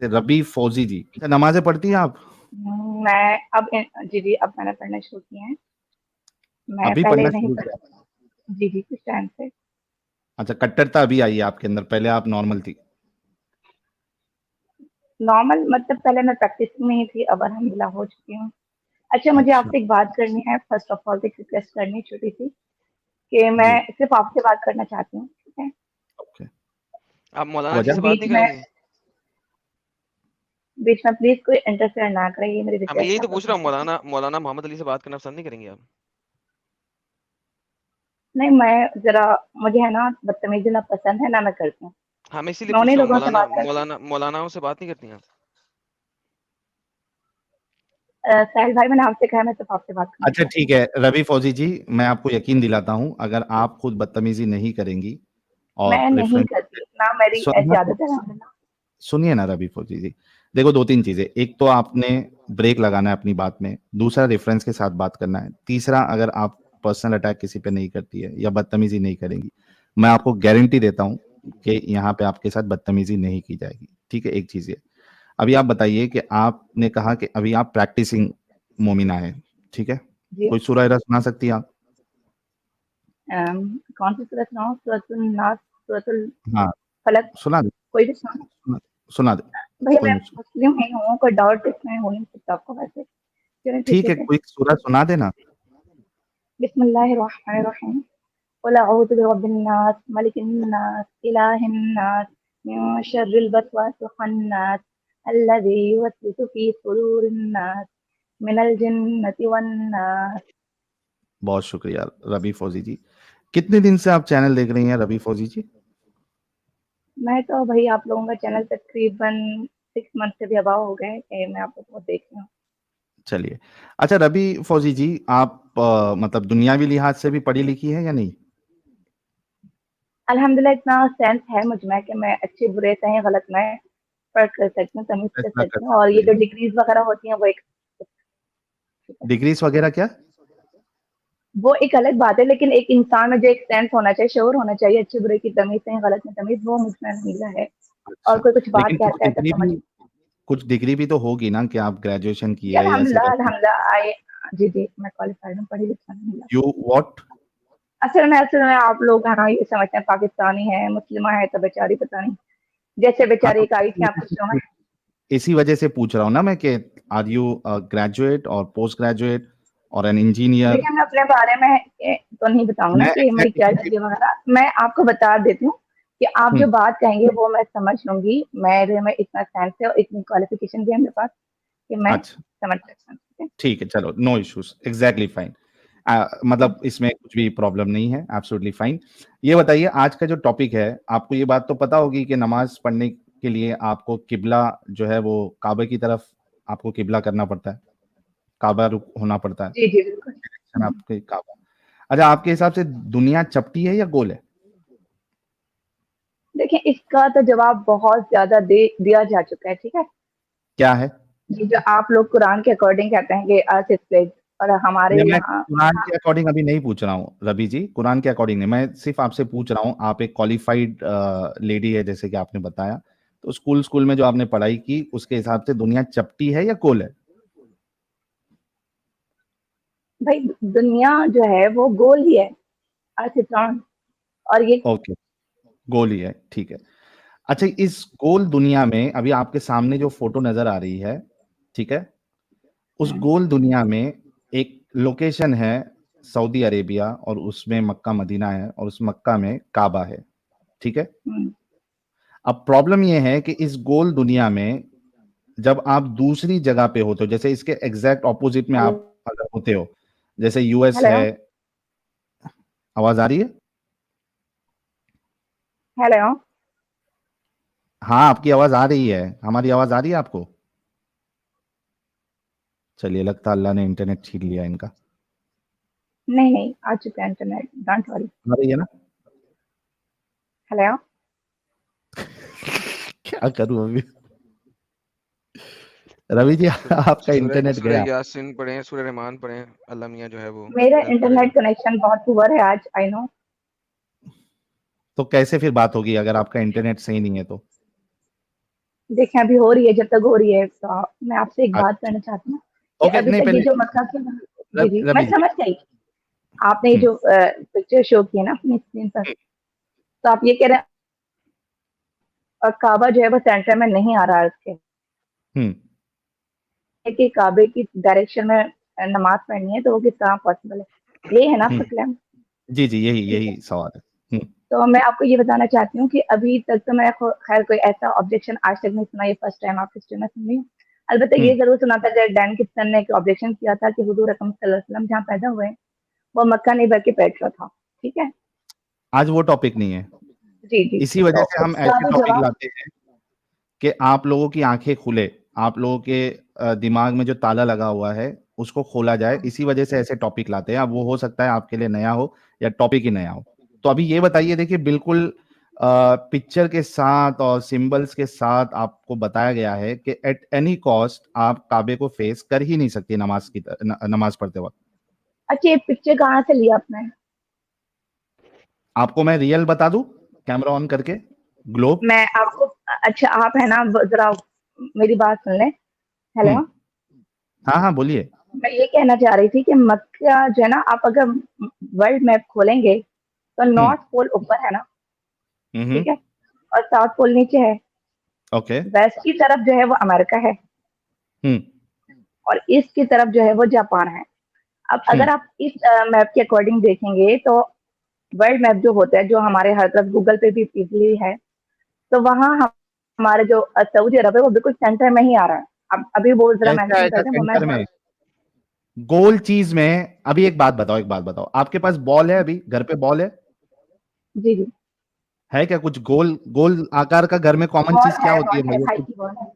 रबी फौजी जी, अच्छा नमाजें पढ़ती हैं आप? मैं अब जी जी, अब मैंने पढ़ना शुरू किए हैं। मैं अभी पहले पढ़ना नहीं शुरू पढ़ किया? जी जी, कुछ टाइम से। अच्छा, कट्टरता अभी आई है आपके अंदर, पहले आप नॉर्मल थी। नॉर्मल मतलब पहले मैं प्रैक्टिस में ही थी, अब अल्हम्दुलिल्लाह हो चुकी हूँ। अच्छा, मुझे अच्छा। आपसे एक बात करनी है। फर्स्ट ऑफ ऑल एक रिक्वेस्ट करनी है छोटी सी, कि मैं जी। सिर्फ आपसे बात करना चाहती हूँ, ठीक है? ओके। आप मौलाना जी वजह? से बात बीच नहीं में करेंगे? बीच में प्लीज कोई इंटरफेयर ना करे, ये मेरी हाँ, मैं रिक्वेस्ट यही है तो आपको पूछ रहा हूँ, समझ। मौलाना मोहम्मद अली से बात करना पसंद नहीं करेंगे आप? नहीं, मैं जरा, मुझे है ना बदतमीजी ना पसंद है ना मैं करती हूँ। हाँ, मैं इसीलिए मैं पूछ उन्हीं रहा हूँ, लोगों से बात करती हूँ। मौलानाओं से बात नहीं करती आप? साहिल भाई, मैंने आपसे कहा, मैं सिर्फ आपसे बात करना अच्छा चाहती ठीक हूँ। है रवि फौजी जी, मैं आपको यकीन दिलाता हूं, अगर आप खुद बदतमीजी नहीं करेंगी और मैं नहीं रेफरेंस, करती ना, मेरी ऐसी आदत है ना। सुनिए ना रवि फौजी जी, देखो दो तीन चीजें, एक तो आपने ब्रेक लगाना है अपनी बात में, दूसरा रेफरेंस के साथ बात करना है, तीसरा अगर आप पर्सनल अटैक किसी पे नहीं करती है या बदतमीजी नहीं करेंगी, मैं आपको गारंटी देता हूं कि यहाँ पे आपके साथ बदतमीजी नहीं की जाएगी। ठीक है, एक चीज ये, अभी आप बताइए कि आपने कहा कि अभी आप प्रैक्टिसिंग मोमिना है, ठीक है, जी। कोई सूरह सुना सकती है आप? कौन सी सूरत सुनाऊँ? सूरतुल नास, सूरतुल हाँ, फलक, सुना दे, कोई भी सुनाऊँ? सुना, सुना दे, भैया कोई मैं मुश्किल। मुस्लिम ही हूँ, कोई डाउट इसमें हो नहीं सकता आपको वैसे। चलिए ठीक ठीक है है, फिर। कोई सूरह सुना देना। बिस्मिल्लाहिर्रहमानिर्रहीम। क़ुल अऊज़ु बिरब्बिन नास, मलिकिन नास, इलाहिन नास, मिन शर्रिल वसवासिल खन्नास, अल्लज़ी युवस्विसु फ़ी सुदूरिन नास, मिनल जिन्नति वन नास। बहुत शुक्रिया रबी फौजी जी। कितने दिन से आप चैनल देख रही हैं रबी फौजी जी? मैं तो भई आप लोगों का चैनल तकरीबन 6 मंथ से भी अबव हो गए कि मैं आप लोगों को देख रही हूँ। चलिए, अच्छा रबी फौजी जी, आप मतलब दुनियावी लिहाज से भी पढ़ी लिखी हैं या नहीं? अल्हम्दुलिल्लाह इतना सेंस है मुझ में कि मैं अच्छे बुरे सही गलत में फ़र्क कर सकती हूँ, तमीज़ कर फैसला कर सकती हूँ, और सकते ये हैं। जो डिग्रीज़ वगैरह होती हैं वो एक, डिग्रीज वगैरह क्या? वो एक अलग बात है, लेकिन एक इंसान में जो एक सेंस होना चाहिए, शऊर होना चाहिए, अच्छे बुरे की तमीज़, सही गलत में तमीज़, वो मुझ में नहीं है। और अच्छा, कोई कुछ बात लेकिन कहता है तो समझ। कुछ डिग्री भी तो होगी ना कि आप ग्रेजुएशन की जी है या ऐसे अल्हम्दुलिल्लाह, करके? अल्हम्दुलिल्लाह आई, जी, जी, मैं क्वालिफ़ाइड हूँ, पढ़ी लिखी हूँ। You what? असल में आप लोग है ना ये समझते हैं पाकिस्तानी है, मुस्लिमा है तो बेचारी पता नहीं, जैसे हाँ, बेचारी तो एक आई थी आपके शो में। इसी वजह से पूछ रहा हूँ ना मैं कि आर यू ग्रेजुएट और पोस्ट ग्रेजुएट और एन इंजीनियर? देखिए, मैं अपने बारे में तो नहीं बताऊँगी ना मैं कि मेरी क्या एग्जैक्टली, डिग्री वगैरह, मैं आपको बता देती हूँ कि आप जो बात कहेंगे वो मैं समझ लूँगी। मेरे में इतना सेंस है और इतनी क्वालिफ़िकेशन भी है मेरे पास कि मैं अच्छा समझ सकती हूँ, ठीक है? ठीक है, चलो नो इश्यूज, एग्जैक्टली फाइन। मतलब इसमें कुछ भी प्रॉब्लम नहीं है, एब्सोल्युटली फाइन। ये बताइए आज का जो टॉपिक है, आपको ये बात तो पता होगी कि नमाज पढ़ने के लिए आपको किबला जो है वो काबे की तरफ आपको किबला करना पड़ता है, काबा रुख होना पड़ता है, जी, जी, बिल्कुल। डायरेक्शन आपके काबा। अच्छा, आपके हिसाब से दुनिया चपटी है या गोल है? देखिए, इसका तो जवाब बहुत ज़्यादा दे दिया जा चुका है, ठीक है? क्या है? ये जो आप लोग कुरान के अकॉर्डिंग कहते हैं कि अर्थ इज़ प्लेन, और हमारे मैं यहाँ, कुरान के अकॉर्डिंग अभी नहीं पूछ रहा हूँ रवि जी, कुरान के अकॉर्डिंग नहीं, मैं सिर्फ आपसे पूछ रहा हूँ, आप एक क्वालिफाइड लेडी है जैसे कि आपने बताया, तो स्कूल स्कूल में जो आपने पढ़ाई की उसके हिसाब से दुनिया चपटी है या गोल है? भाई दुनिया जो है वो गोल ही है, अर्थ इज़ राउंड, और ये ओके, गोल ही है, ठीक है। अच्छा, इस गोल दुनिया में अभी आपके सामने जो फोटो नजर आ रही है, ठीक है, उस हुँ, गोल दुनिया में एक लोकेशन है सऊदी अरेबिया और उसमें मक्का मदीना है और उस मक्का में काबा है, ठीक है। हुँ, अब प्रॉब्लम यह है कि इस गोल दुनिया में जब आप दूसरी जगह पे होते हो, जैसे इसके एग्जैक्ट ऑपोजिट में हेलो, आप अगर होते हो, जैसे यूएस हेलो, है। आवाज आ रही है? हेलो। हाँ, आपकी आवाज आ रही है, हमारी आवाज आ रही है आपको? चलिए, लगता है अल्लाह ने इंटरनेट छीन लिया इनका। नहीं, नहीं, आ चुका है इंटरनेट, डोंट वरी। आ रही है ना? हेलो। क्या करूं अभी? रवि जी आपका सूरह इंटरनेट सूरह गया। यासीन पढ़ें, सूरह रहमान पढ़ें, अल्लाह मियाँ जो है वो मेरा हेल्प इंटरनेट करेगा। कनेक्शन बहुत पुअर है आज, आई नो। तो कैसे फिर बात होगी अगर आपका इंटरनेट सही नहीं है तो? देखें अभी हो रही है, जब तक हो रही है तो मैं आपसे एक बात अच्छा, करना चाहती हूँ कि ओके, अभी नहीं तक ये पहले जो मक्का की, जी जी मैं रवि जी, समझ गई, आपने ये हम्म, जो पिक्चर शो की है ना अपनी स्क्रीन पर, तो आप ये कह रहे हैं काबा जो है वो सेंटर में नहीं आ रहा है उसके, हम्म, कि काबे की डायरेक्शन में नमाज पढ़नी है, तो वो किस तरह पॉसिबल है, ये है ना आपका हम्म, क्लेम? जी जी, यही ठीक है, यही सवाल है। तो मैं आपको ये बताना चाहती हूँ कि अभी तक तो मैं खैर कोई ऐसा ऑब्जेक्शन आज तक नहीं सुना, ये फर्स्ट टाइम आप हिस्ट्री में सुन रही हूँ। अलबत्ता ये हम्म, जरूर सुना था जब डैन किप्सन ने एक ऑब्जेक्शन किया था कि हुजूर अकरम सल्लल्लाहु अलैहि वसल्लम जहाँ पैदा हुए वो मक्का नहीं बल्कि पेट्रो था। ठीक है, आज वो टॉपिक नहीं है, जी जी, इसी वजह तो से हम उसका ऐसे भी टॉपिक जवाब, लाते हैं कि आप लोगों की आंखें खुले, आप लोगों के दिमाग में जो ताला लगा हुआ है उसको खोला जाए, इसी वजह से ऐसे टॉपिक लाते हैं। अब वो हो सकता है आपके लिए नया हो या टॉपिक ही नया हो। तो अभी ये बताइए, देखिए बिल्कुल पिक्चर के साथ और सिंबल्स के साथ आपको बताया गया है कि एट एनी कॉस्ट आप काबे को फेस कर ही नहीं सकती नमाज पढ़ते वक्त। अच्छा ये पिक्चर कहाँ से लिया आपने? आपको मैं रियल बता दूं, कैमरा ऑन करके, ग्लोब। मैं आपको, अच्छा आप है ना जरा मेरी बात सुन लें। हेलो, हम्म, हाँ हाँ बोलिए। मैं ये कहना चाह रही थी कि मक्का जो है ना, आप अगर वर्ल्ड मैप खोलेंगे तो हम्म, नॉर्थ पोल ऊपर है ना, हम्म, ठीक है, और साउथ पोल नीचे है। ओके, वेस्ट की तरफ जो है वो अमेरिका है हम्म, और ईस्ट की तरफ जो है वो जापान है। अब हम्म, अगर आप इस मैप के अकॉर्डिंग देखेंगे तो वर्ल्ड मैप जो होता है, जो हमारे हर तरफ गूगल पे भी इजीली है, तो वहाँ हमारे जो सऊदी अरब है वो बिल्कुल सेंटर में ही आ रहा है। अब अभी वो जरा कैसे मेंशन आएगा कर दें वो मैं, सेंटर में? गोल चीज में, अभी एक बात बताओ, आपके पास बॉल है? अभी घर पे बॉल जी जी, है क्या? कुछ गोल गोल आकार का घर में कॉमन चीज क्या होती है बॉल है भैया? भाई कुछ की बॉल है।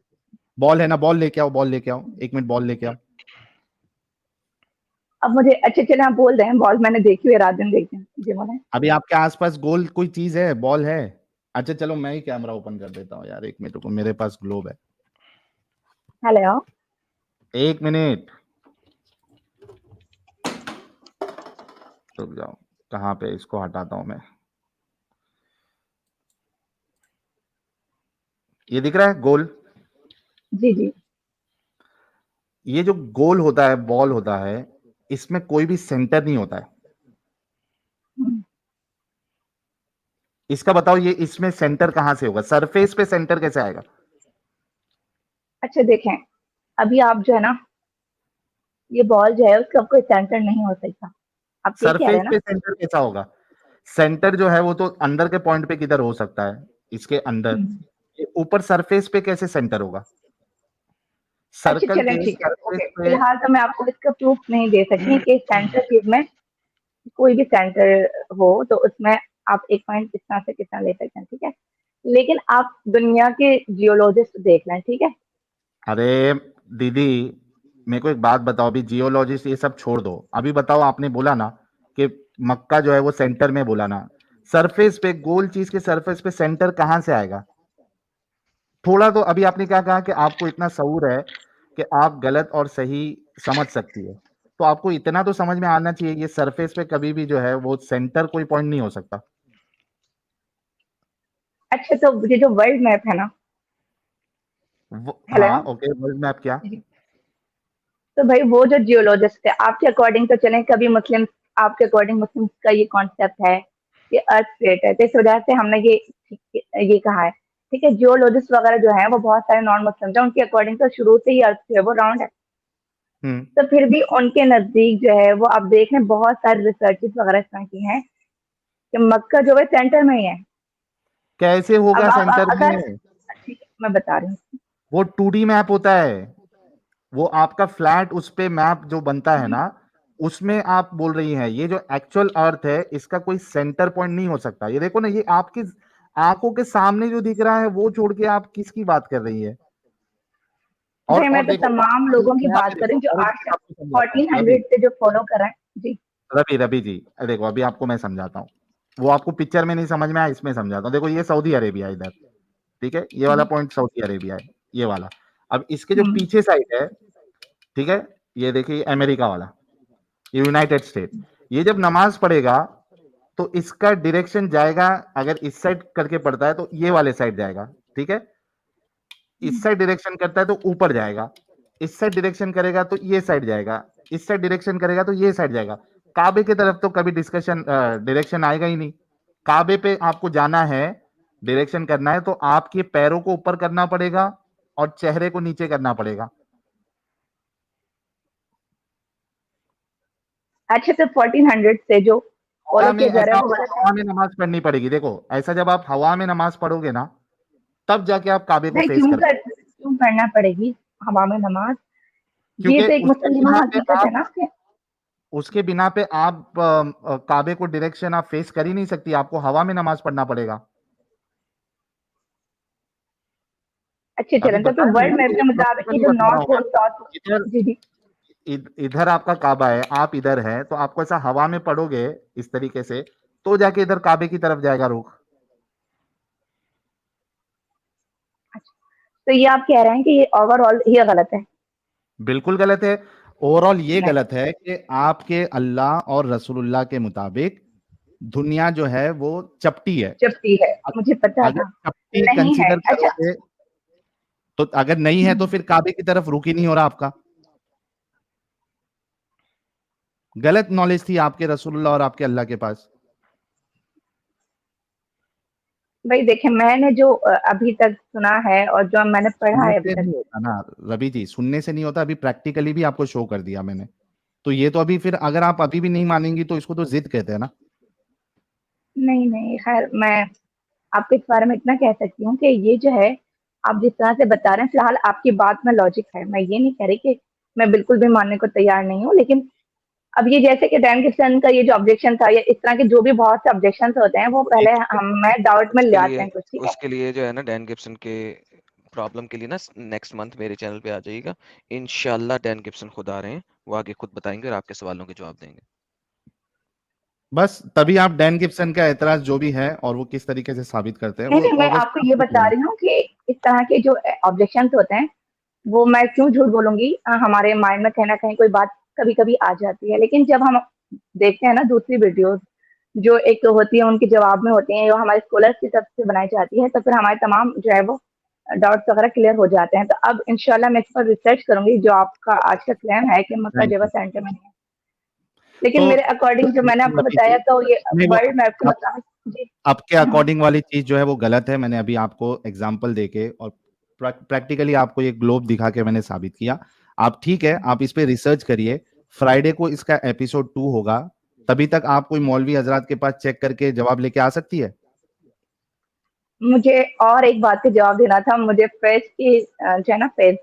बॉल है ना? बॉल लेके आओ, बॉल लेके आओ, 1 मिनट, बॉल लेके आओ। अब मुझे अच्छे चले आप बोल रहे हैं बॉल मैंने देखी हुई है, रात दिन देखती हूँ, जी बोले। अभी आपके आसपास गोल कोई चीज है? बॉल है? अच्छा चलो मैं ही कैमरा ओपन कर देता हूँ यार, 1 मिनट रुको, मेरे पास ग्लोब है। हेलो, 1 मिनट रुक जाओ, कहाँ पे इसको हटाता हूँ मैं। ये दिख रहा है गोल? जी जी, ये जो गोल होता है, बॉल होता है, इसमें कोई भी सेंटर नहीं होता है। इसका बताओ, ये इसमें सेंटर कहां से होगा? सरफेस पे सेंटर कैसे आएगा? अच्छा देखें, अभी आप जो है ना, ये बॉल जो है उसका कोई सेंटर नहीं हो सकता, आप ये कह रहे सरफेस हैं ना? पे सेंटर कैसा होगा? सेंटर जो है वो तो अंदर के पॉइंट पे किधर हो सकता है, इसके अंदर। हम्म। ये ऊपर सरफेस पे कैसे सेंटर होगा? अच्छा सर्कल चलें के ठीक है, सरफेस ओके, पे। फिलहाल तो मैं आपको इसका प्रूफ नहीं दे सकती कि सेंटर चीज में कोई भी सेंटर हो, तो उसमें आप एक पॉइंट कितना से कितना ले सकते हैं, ठीक है, लेकिन आप दुनिया के जियोलॉजिस्ट देख लें, ठीक है। अरे दीदी, मेरे को एक बात बताओ, अभी जियोलॉजिस्ट ये सब छोड़ दो, अभी बताओ, आपने बोला ना कि मक्का जो है वो सेंटर में, बोला ना, सरफेस पे, गोल चीज के सरफेस पे सेंटर कहां से आएगा? थोड़ा तो, अभी आपने क्या कहा कि आपको इतना शऊर है कि आप गलत और सही समझ सकती है, तो आपको इतना तो समझ में आना चाहिए, ये सरफेस पे कभी भी जो है वो सेंटर कोई पॉइंट नहीं हो सकता। अच्छा तो ये जो वर्ल्ड मैप है ना, हेलो, हाँ ओके, वर्ल्ड मैप क्या? तो भाई वो जो जियोलॉजिस्ट है आपके अकॉर्डिंग, तो चलें कभी मुस्लिम, आपके अकॉर्डिंग मुस्लिम का ये कॉन्सेप्ट है कि अर्थ प्लेट है, तो इस वजह से हमने ये कहा है, ठीक है। जियोलॉजिस्ट वगैरह जो है वो बहुत सारे नॉन मुस्लिम है, उनके अकॉर्डिंग तो शुरू से ही अर्थ जो है वो राउंड है, हम्म, तो फिर भी उनके नजदीक जो है वो आप देख रहे हैं बहुत सारे रिसर्चेस वगैरह इस तरह की हैं कि मक्का जो है सेंटर में ही है। कैसे अब होगा आप सेंटर अगर, में? ठीक है मैं बता रही हूँ, वो 2D मैप होता है, वो आपका फ्लैट उस पे मैप जो बनता है ना, उसमें आप बोल रही हैं। ये जो एक्चुअल अर्थ है, इसका कोई सेंटर पॉइंट नहीं हो सकता। ये देखो ना, ये आपकी आंखों के सामने जो दिख रहा है वो छोड़ के आप किसकी बात कर रही है? भाई मैं और तो देखो, तमाम लोगों की यहाँ पे बात देखो, करूँ जो अरे आज देखो, तक आपको समझाता हूँ, रवि, 1400 से जो फॉलो कर रहे हैं जी। रवि रवि जी, देखो अभी आपको मैं समझाता हूँ, वो आपको पिक्चर में नहीं समझ में आया, इसमें समझाता हूँ। देखो ये सऊदी अरेबिया है इधर, ठीक है, ये वाला पॉइंट सऊदी अरेबिया है, ये वाला। अब इसके जो हम्म, पीछे साइड है, ठीक है, ये देखिए अमेरिका वाला, ये यूनाइटेड स्टेट। ये जब नमाज पढ़ेगा तो इसका डायरेक्शन जाएगा, अगर इस साइड करके पढ़ता है तो ये वाले साइड जाएगा, ठीक है। इस साइड डायरेक्शन करता है तो ऊपर जाएगा, इस साइड डायरेक्शन करेगा तो ये साइड जाएगा, इस साइड डायरेक्शन करेगा तो ये साइड जाएगा। काबे की तरफ तो कभी डिस्कशन डायरेक्शन आएगा ही नहीं। काबे पे आपको जाना है, डायरेक्शन करना है तो आपके पैरों को ऊपर करना पड़ेगा और चेहरे को नीचे करना पड़ेगा। अच्छा, तो 1400 से जो फॉलो हवा में किया जा ऐसा रहा है वो आपको गलत है? हवा में नमाज पढ़नी पड़ेगी। देखो ऐसा जब आप हवा में नमाज पढ़ोगे ना, तब जाके आप काबे को नहीं, फेस कर पाओगे। क्यों पढ़ना पड़ेगी हवा में नमाज? ये क्योंकि तो एक मुसलमान हकीकत है ना कि उसके बिना पे आप काबे को डायरेक्शन आप फेस कर ही नहीं सकती, आपको हवा में नमाज पढ़ना पड़ेगा। अच्छे अभी चलें तो फिर बताया वर्ल्ड मैंने, मैप के मुताबिक ये नहीं जो बता रहा नॉर्थ हूँ पोल साउथ, मैं। इधर जी जी, इधर आपका काबा है, आप इधर है, तो आपको ऐसा हवा में पढ़ोगे इस तरीके से, तो जाके इधर काबे की तरफ जाएगा रुख। तो ये आप कह रहे हैं कि ये ओवरऑल ये गलत है? बिल्कुल गलत है। ओवरऑल ये नहीं, गलत है कि आपके अल्लाह और रसूलुल्लाह के मुताबिक दुनिया जो है वो चपटी है। चपटी है, मुझे पता अगर था। चपटी नहीं है, कंसीडर अच्छा। करोगे तो, अगर नहीं है तो फिर काबे की तरफ रुख ही नहीं हो रहा आपका। गलत नॉलेज थी आपके रसूलुल्लाह और आपके अल्लाह के पास। भाई देखिए, मैंने जो अभी तक सुना है और जो मैंने पढ़ा सुनने है अभी से तक, नहीं होता ना रवि जी, सुनने से नहीं होता। अभी प्रैक्टिकली भी आपको शो कर दिया मैंने। तो ये तो अभी फिर अगर आप अभी भी नहीं मानेंगी तो इसको तो जिद कहते हैं ना। नहीं नहीं, खैर मैं आपको इस बारे में इतना कह सकती हूँ कि ये जो है, आप जिस तरह से बता रहे हैं, फिलहाल आपकी बात में लॉजिक है। मैं ये नहीं कह रही कि मैं बिल्कुल भी मानने को तैयार नहीं हूँ, लेकिन अब ये जैसे कि डैन गिब्सन का ये जो ऑब्जेक्शन था, या इस तरह के जो भी बहुत से ऑब्जेक्शन होते हैं, वो तो पहले एक मैं डाउट में ले आते हैं कुछ, ठीक है? उसके लिए जो है ना डैन गिब्सन के प्रॉब्लम के लिए ना नेक्स्ट मंथ मेरे चैनल पे आ जाइएगा। इंशाल्लाह डैन गिब्सन खुद आ रहे हैं, वो आगे खुद बताएंगे और आपके सवालों के जवाब देंगे। बस तभी आप डैन गिब्सन का एतराज जो भी है और वो किस तरीके से साबित करते हैं नहीं वो नहीं, मैं अगस्त आपको में ये देख बता लेंगे। रही हूँ कि इस तरह के जो ऑब्जेक्शन होते हैं, वो मैं क्यों झूठ बोलूंगी, हमारे माइंड में कहीं ना कहीं कोई बात कभी कभी आ जाती है, लेकिन जब हम देखते हैं ना दूसरी वीडियोस जो एक होती है उनके जवाब में होती हैं, जो हमारे स्कॉलर्स की तरफ से बनाई जाती है, तो फिर हमारे तमाम जो है वो डाउट्स वगैरह क्लियर हो जाते हैं। तो अब इंशाल्लाह मैं इस पर रिसर्च करूंगी, जो आपका आज का क्लेम है कि मक्का थैंक जबा यू। सेंटर में है, लेकिन तो मेरे अकॉर्डिंग जो मैंने आपको रवि जी, बताया, तो ये नहीं वो वर्ल्ड मैप के आप मुताबिक जी। आपके हम्म, अकॉर्डिंग वाली चीज जो है वो गलत है। मैंने अभी आपको एग्जांपल देके और प्रैक्टिकली आपको ये ग्लोब दिखा के मैंने साबित किया। आप ठीक है, आप इस पे रिसर्च करिए। फ्राइडे को इसका एपिसोड 2 होगा, तभी तक आप कोई मौलवी हजरात के पास चेक करके जवाब लेके आ सकती है। मुझे और एक बात का जवाब देना था, मुझे फेस की जो है ना फेस,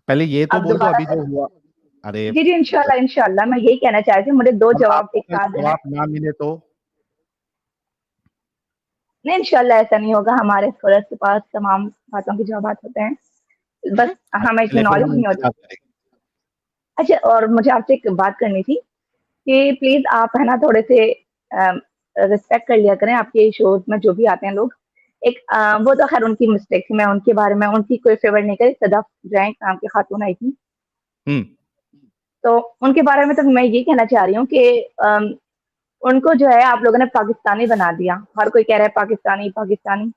पहले ये तो अब बोल दो दोबारा अभी से, जो हुआ। अरे जी जी, इंशाल्लाह इंशाल्लाह, मैं यही कहना चाह रही थी, मुझे दो और जवाब आपको एक अगर साथ देना है। जवाब ना मिले तो नहीं, इंशाल्लाह ऐसा नहीं होगा, हमारे स्कॉलर्स के पास तमाम बातों के जवाब होते हैं, बस हमें इतनी चले फिर नॉलेज हम नहीं होती। इंतजार करेंगे। अच्छा, और मुझे आपसे एक बात करनी थी कि प्लीज आप है ना थोड़े से रिस्पेक्ट कर लिया करें, आपके शोज में जो भी आते हैं लोग, एक वो तो खैर उनकी मिस्टेक थी, मैं उनके बारे में उनकी कोई फेवर नहीं करी, सदफ जैन नाम की खातून आई थी, हम्म। तो उनके बारे में तो मैं ये कहना चाह रही हूँ कि उनको जो है आप लोगों ने पाकिस्तानी बना दिया, हर कोई कह रहा है पाकिस्तानी पाकिस्तानी,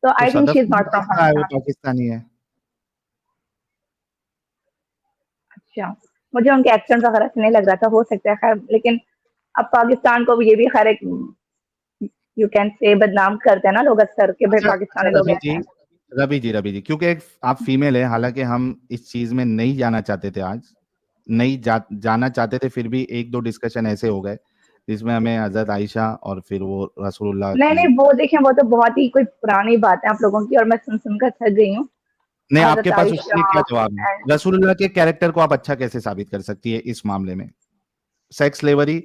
तो तो I think Sadaf she is ने नॉट फ्रॉम किस कहा है वो पाकिस्तान। पाकिस्तानी है? अच्छा, मुझे उनके एक्सेंट वगैरह से नहीं लग रहा था, हो सकता है खैर, लेकिन अब पाकिस्तान को भी ये भी खैर एक यू कैन से बदनाम करते हैं ना लोग अक्सर कि भाई अच्छा अच्छा पाकिस्तानी लोग रवि ऐसे जी, हैं। रवि जी, क्योंकि एक आप फीमेल है, हालांकि हम इस चीज में नहीं जाना चाहते थे आज, नहीं जाना चाहते थे, फिर भी एक दो डिस्कशन ऐसे हो गए जिसमें हमें हजरत आयशा और फिर वो रसूलुल्लाह नहीं की। नहीं, वो देखें, वो तो बहुत ही कोई पुरानी बात है आप लोगों की, और मैं सुन सुनकर थक गई हूँ। नहीं, आपके हजरत पास उसके लिए आयशा क्या जवाब है? and- रसूलुल्लाह के कैरेक्टर को आप अच्छा कैसे साबित कर सकती है इस मामले में? सेक्स स्लेवरी,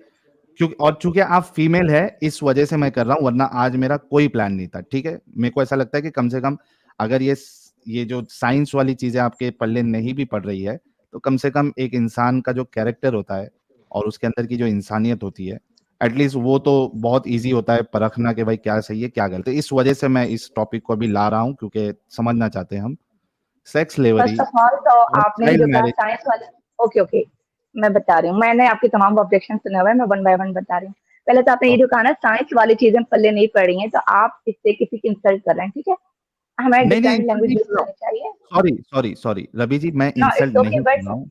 क्योंकि और चूंकि आप फीमेल है इस वजह से मैं कर रहा हूं, वरना आज मेरा कोई प्लान नहीं था। ठीक है, मेरे को ऐसा लगता है कि कम से कम अगर ये जो साइंस वाली चीजें आपके पल्ले नहीं भी पड़ रही है, तो कम से कम एक इंसान का जो कैरेक्टर होता है और उसके अंदर की जो इंसानियत होती है, एटलीस्ट वो तो बहुत इजी होता है परखना कि भाई क्या सही है क्या गलत है। इस वजह से मैं इस टॉपिक को अभी ला रहा हूं, क्योंकि समझना चाहते हैं हम sex slavery first of all तो और आपने चाइल्ड जो कहा मैरिज। साइंस वाले, ओके ओके, मैं बता रही हूँ, मैंने आपके तमाम ऑब्जेक्शन सुने हुए हैं, मैं वन बाय वन बता रही हूँ। पहले तो आपने ये जो कहा ना साइंस वाली चीजें पल्ले नहीं पड़ रही हैं, तो आप इससे किसी की इंसल्ट कर रहे हैं, ठीक है? हमें नहीं नहीं डिफरेंट insult लैंग्वेज नहीं यूज कर रहा हूँ, करनी चाहिए। Sorry sorry sorry Ravi ji, मैं नो इंसल्ट इट्स ओके नहीं कर बट रहा हूँ,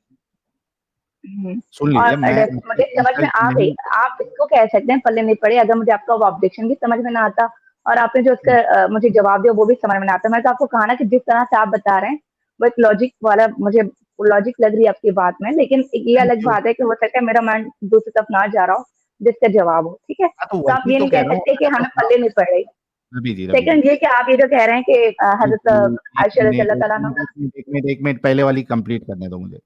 सुन और लीजिए, मैं मुझे आपको समझ में इंसल्ट आ गई, नहीं, आप इसको कह सकते हैं पल्ले नहीं पड़े। अगर मुझे आपका वो ऑब्जेक्शन भी समझ में ना आता और आपने जो उसका मुझे जवाब दिया वो भी समझ में ना आता, मैं तो आपको कहा ना कि जिस तरह से आप बता रहे हैं वो एक लॉजिक वाला, मुझे लॉजिक लग रही है आपकी बात में, लेकिन ये थैंक अलग यू। बात है कि हो सकता है मेरा माइंड दूसरी तरफ ना जा रहा हो जिसका जवाब हो, ठीक है। हाँ तो तो आप वही ये तो नहीं कह कह रहा हूँ, सकते कि as हमें of now, पल्ले नहीं पड़ रही। रवि जी सेकंड ये कि आप ये जो कह रहे हैं कि एक हजरत आयशा रज़ी अल्लाह तआला अन्हा, मिनट पहले वाली कंप्लीट करने दो मुझे।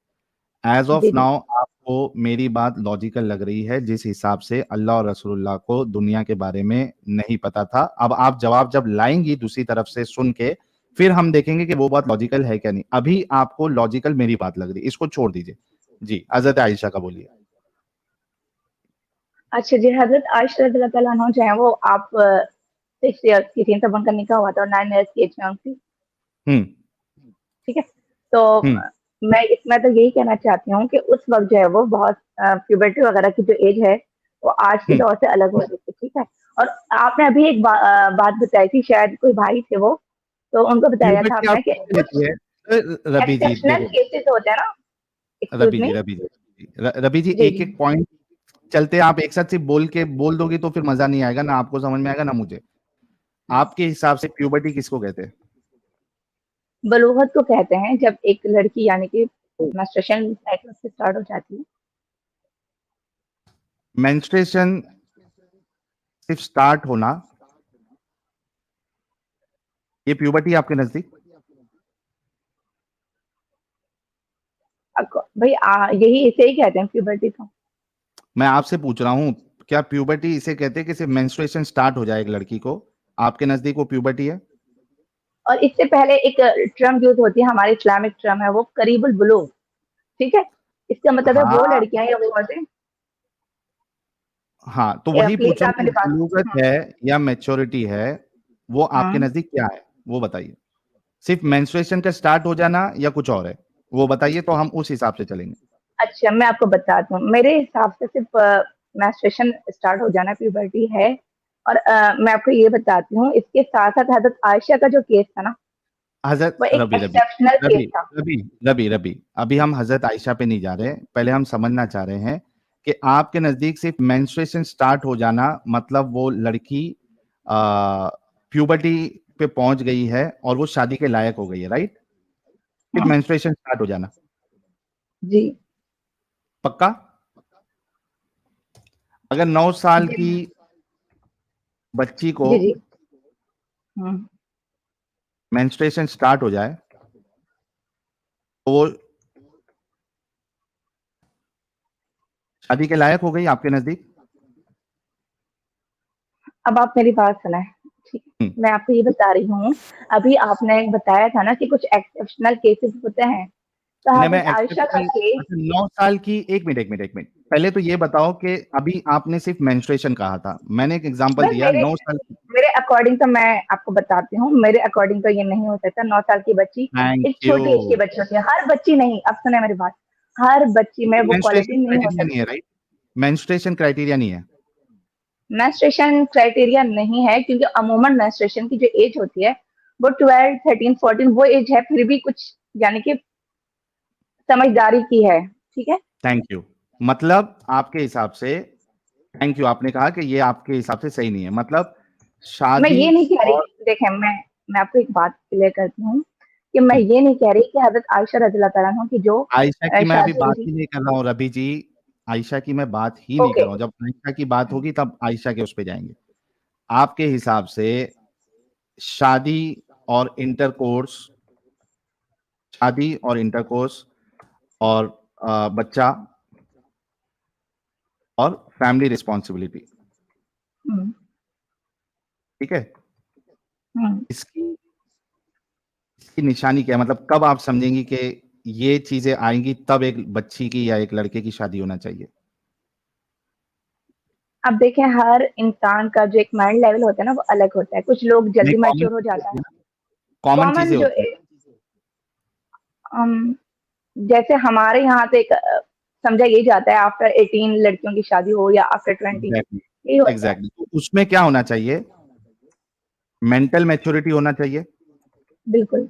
एज ऑफ जी जी, नाउ आपको मेरी बात लॉजिकल लग रही है, जिस हिसाब से अल्लाह और रसूलुल्लाह को दुनिया के बारे में नहीं पता था। अब आप जवाब जब लाएंगी दूसरी तरफ से सुन के, फिर हम देखेंगे कि वो बात लॉजिकल है क्या नहीं। अभी आपको लॉजिकल मेरी बात लग रही है, इसको छोड़ दीजिए। जी हजरत आयशा का बोलिए। अच्छा जी, हजरत आयशा रज़ी अल्लाह तआला अन्हा जो है वो आप 6 इयर्स की थी तब उनका निकाह हुआ था और 9 इयर्स की एज में उनकी, हम्म ठीक है। तो हम्म मैं इसमें तो यही कहना चाहती हूँ कि उस वक्त जो है वो बहुत प्यूबर्टी वगैरह की जो एज है वो आज के हम्म दौर से अलग हो रही थी, ठीक है। और आपने अभी एक बात बताई थी, शायद कोई भाई थे वो, तो उनको बताया था प्यूबर्टी आप आपने कि कैसे कुछ लेती है? रबी जी एक्सेप्शनल देखो, केसेस होते हैं ना, एक्सक्यूज रबी जी मी, रबी जी रबी जी जी एक जी, एक पॉइंट चलते आप एक साथ सिर्फ बोल दोगी तो फिर मजा नहीं आएगा, ना आपको समझ में आएगा ना मुझे। आपके हिसाब से प्यूबर्टी किसको कहते हैं? बलूगत को कहते हैं जब एक लड़की यानी कि मेंस्ट्रुएशन साइकिल से स्टार्ट हो जाती है। मेंस्ट्रुएशन सिर्फ स्टार्ट होना, ये प्यूबर्टी आपके नजदीक? भाई यही इसे ही कहते हैं प्यूबर्टी तो। मैं आपसे पूछ रहा हूँ, क्या प्यूबर्टी इसे कहते हैं कि सिर्फ मेंस्ट्रुएशन स्टार्ट हो जाए एक लड़की को? आपके नजदीक वो प्यूबर्टी है? और इससे पहले एक टर्म यूज होती है, हमारी इस्लामिक टर्म है वो करीबुल बुलूग, ठीक है। इसका मतलब है वो हाँ लड़कियां या वो औरतें, हाँ, तो वही प्लीज पूछ रहा आप हूँ कि मेरी बात, बलूगत हाँ है या मैच्योरिटी है, वो आपके हाँ। नजदीक क्या है वो बताइए। सिर्फ मेंस्ट्रुएशन का स्टार्ट हो जाना या कुछ और है, वो बताइए तो हम उस हिसाब से चलेंगे। अच्छा मैं आपको बताती हूँ, मेरे हिसाब से सिर्फ मेंस्ट्रुएशन स्टार्ट हो जाना प्यूबर्टी है। और मैं आपको ये बताती हूँ, इसके साथ साथ हजरत आयशा का जो केस था ना हजरत वो एक रबी रबी एक्सेप्शनल केस रबी था। रबी रबी रबी अभी हम हजरत आयशा पे नहीं जा रहे, पहले हम समझना चाह रहे हैं कि आपके नजदीक सिर्फ मेंस्ट्रुएशन स्टार्ट हो जाना मतलब वो लड़की प्यूबर्टी पे पहुंच गई है और वो शादी के लायक हो गई है, राइट? सिर्फ हाँ मेंस्ट्रुएशन स्टार्ट हो जाना, जी पक्का? अगर 9 साल जी की बच्ची को जी जी, हम्म। मेंस्ट्रुएशन स्टार्ट हो जाए तो वो शादी के लायक हो गई आपके नजदीक? अब आप मेरी बात सुनाए, ठीक है। हम्म, मैं आपको ये बता रही हूँ, अभी आपने बताया था ना कि कुछ एक्सेप्शनल केसेस होते हैं, तो नहीं मैं हजरत आयशा का एक्सेप्शनल, केस। अच्छा 9 साल की, एक मिनट पहले तो ये बताओ कि अभी आपने सिर्फ मेंस्ट्रुएशन कहा था, मैंने एक एग्जांपल भाई दिया मेरे 9 साल की। मेरे अकॉर्डिंग तो मैं आपको बताती हूँ, मेरे अकॉर्डिंग तो ये नहीं हो सकता। 9 साल की बच्ची थैंक एक यू। छोटी एज की बच्ची होती है, हर बच्ची नहीं, अब सुने मेरी बात, हर बच्ची में वो मेंस्ट्रुएशन क्वालिटी नहीं हो क्राइटेरिया नहीं सकती। है, राइट? मेंस्ट्रुएशन क्राइटेरिया नहीं है। मेंस्ट्रुएशन क्राइटेरिया नहीं है क्योंकि अमूमन मेंस्ट्रुएशन की जो एज होती है वो 12, 13, 14 वो एज है, फिर भी कुछ यानी कि समझदारी की है, ठीक है। थैंक यू, मतलब आपके हिसाब से, थैंक यू, आपने कहा कि ये आपके हिसाब से सही नहीं है, मतलब मैं शादी ये नहीं कह रही, और देखें मैं आपको एक बात क्लियर करती हूँ कि मैं ये नहीं कह रही कि हजरत आयशा रज़ी अल्लाह तआला अन्हा की जो आयशा की मैं अभी शादी हुई बात थी, ही नहीं कर रहा हूँ रबी जी, आयशा की मैं बात ही नहीं कर ओके, रहा हूँ, जब आयशा की बात होगी तब आयशा के उस पे जाएंगे। आपके हिसाब से शादी और इंटरकोर्स, शादी और इंटरकोर्स और बच्चा और फैमिली रिस्पॉन्सिबिलिटी, हम्म ठीक है, हम्म। इसकी इसकी निशानी क्या है? मतलब कब आप समझेंगी कि ये चीजें आएंगी तब एक बच्ची की या एक लड़के की शादी होना चाहिए? अब देखें हर इंसान का जो एक माइंड लेवल होता है ना वो अलग होता है, कुछ लोग नहीं, जल्दी कॉमन मैच्योर हो चीजें जाता होती है। है ना, कॉमन कॉमन चीजें जो होती है। अम, जैसे हमारे यहाँ तो एक समझा ये जाता है आफ्टर 18 लड़कियों की शादी हो या आफ्टर 20, एग्जैक्टली, यही होता है। एग्जैक्टली, तो उसमें क्या होना चाहिए? मेंटल मैच्योरिटी होना चाहिए, बिल्कुल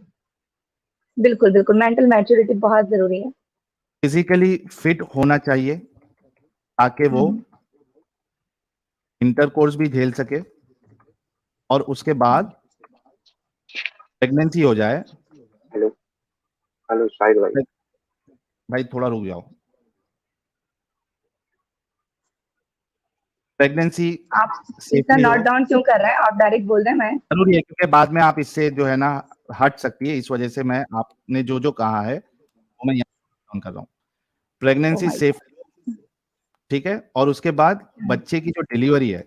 बिल्कुल बिल्कुल, मेंटल मैच्योरिटी बहुत जरूरी है। फिजिकली फिट होना चाहिए ताकि वो इंटरकोर्स भी झेल सके और उसके बाद प्रेगनेंसी हो जाए। हेलो हेलो शाहिद भाई, भाई थोड़ा रुक जाओ। प्रेगनेंसी आप इतना सेफली नोट हो डाउन क्यों कर रहे हैं? आप डायरेक्ट बोल रहे हैं। मैं जरूरी है क्योंकि बाद में आप इससे जो है ना हट सकती है, इस वजह से मैं आपने जो जो कहा है वो मैं यहाँ डाउन कर रहा हूँ। ओ प्रेगनेंसी माय सेफ, ठीक है, और उसके बाद गॉड। बच्चे की जो डिलीवरी है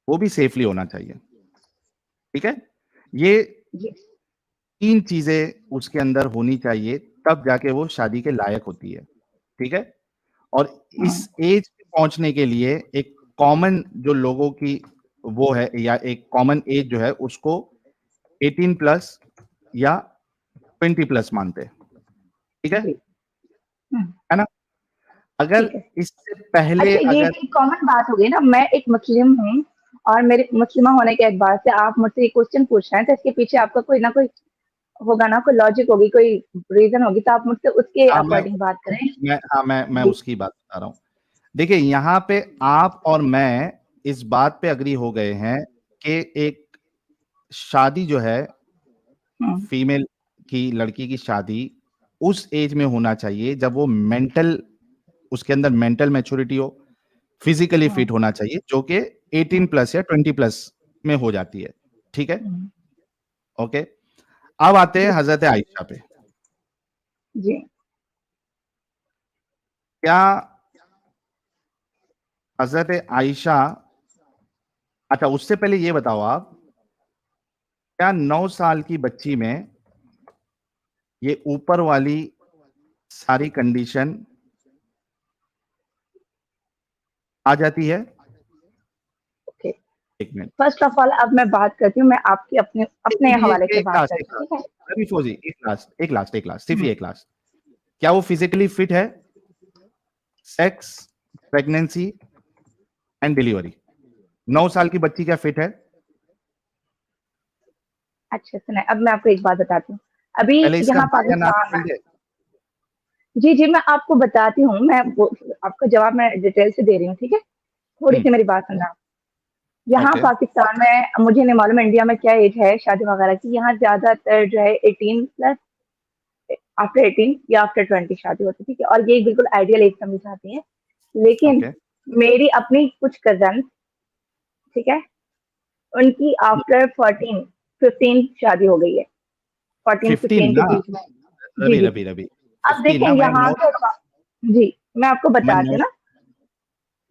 वो भी सेफली होना चाहिए, ठीक है। ये जी 3 चीजें उसके अंदर होनी चाहिए, तब जाके वो शादी के लायक होती है, ठीक है। और इस एज पे पहुंचने के लिए एक कॉमन जो लोगों की वो है, या एक कॉमन एज जो है उसको 18 प्लस या 20 प्लस मानते हैं, ठीक जी है ना। अगर ठीक है। इससे पहले अच्छा, ये अगर एक कॉमन बात हो गई ना, मैं एक मुस्लिम हूँ और मेरे मुस्लिमा होने के एतबार से आप मुझसे ये क्वेश्चन पूछ रहे हैं, तो इसके पीछे आपका कोई ना कोई होगा ना, कोई लॉजिक होगी, कोई रीजन होगी, तो आप मुझसे उसके हाँ अकॉर्डिंग बात करें। मैं जी उसकी बात बता रहा हूँ। देखिए यहाँ पे आप और मैं इस बात पे अग्री हो गए हैं कि एक शादी जो है हम्म, फीमेल की, लड़की की शादी उस एज में होना चाहिए जब वो मेंटल, उसके अंदर मेंटल मैच्योरिटी हो, फिजिकली हम्म, फिट होना चाहिए, जो कि 18 प्लस या 20 प्लस में हो जाती है, ठीक है। हम्म, ओके, अब आते हैं जी हजरत आयशा पे। जी। क्या हजरत आयशा, अच्छा उससे पहले ये बताओ आप, क्या 9 साल की बच्ची में ये ऊपर वाली सारी कंडीशन आ जाती है? ओके, एक मिनट, फर्स्ट ऑफ ऑल अब मैं बात करती हूँ, मैं आपकी अपने अपने हवाले से एक बात लास्ट, करती हूँ, ठीक है। रवि फौजी, एक लास्ट सिर्फ हम्म, एक लास्ट। क्या वो फिजिकली फिट है? सेक्स, प्रेगनेंसी एंड डिलीवरी, 9 साल की बच्ची क्या फिट है? अच्छा सुना, अब मैं आपको एक बात बताती हूँ। अभी पहले इसका यहाँ हाँ या ना पाकिस्तान, बोल दे। जी जी मैं आपको बताती हूँ, आपका जवाब मैं डिटेल से दे रही हूँ, ठीक है। थोड़ी सी मेरी बात सुनना। यहाँ ओके, पाकिस्तान में मुझे नहीं मालूम इंडिया में क्या एज है शादी वगैरह की, यहाँ ज्यादातर जो है 18 प्लस, आफ्टर 18 या आफ्टर 20 शादी होती है, ठीक है। और ये बिल्कुल आइडियल एज समझी जाती है, लेकिन ओके, मेरी अपनी कुछ कजन, ठीक है, उनकी आफ्टर 14 15 शादी हो गई है, 14 15 15 के ना, बीच में। जी जी जी। रवि अब 15 देखें ना, यहाँ के, जी मैं आपको मैं बताती हूँ ना,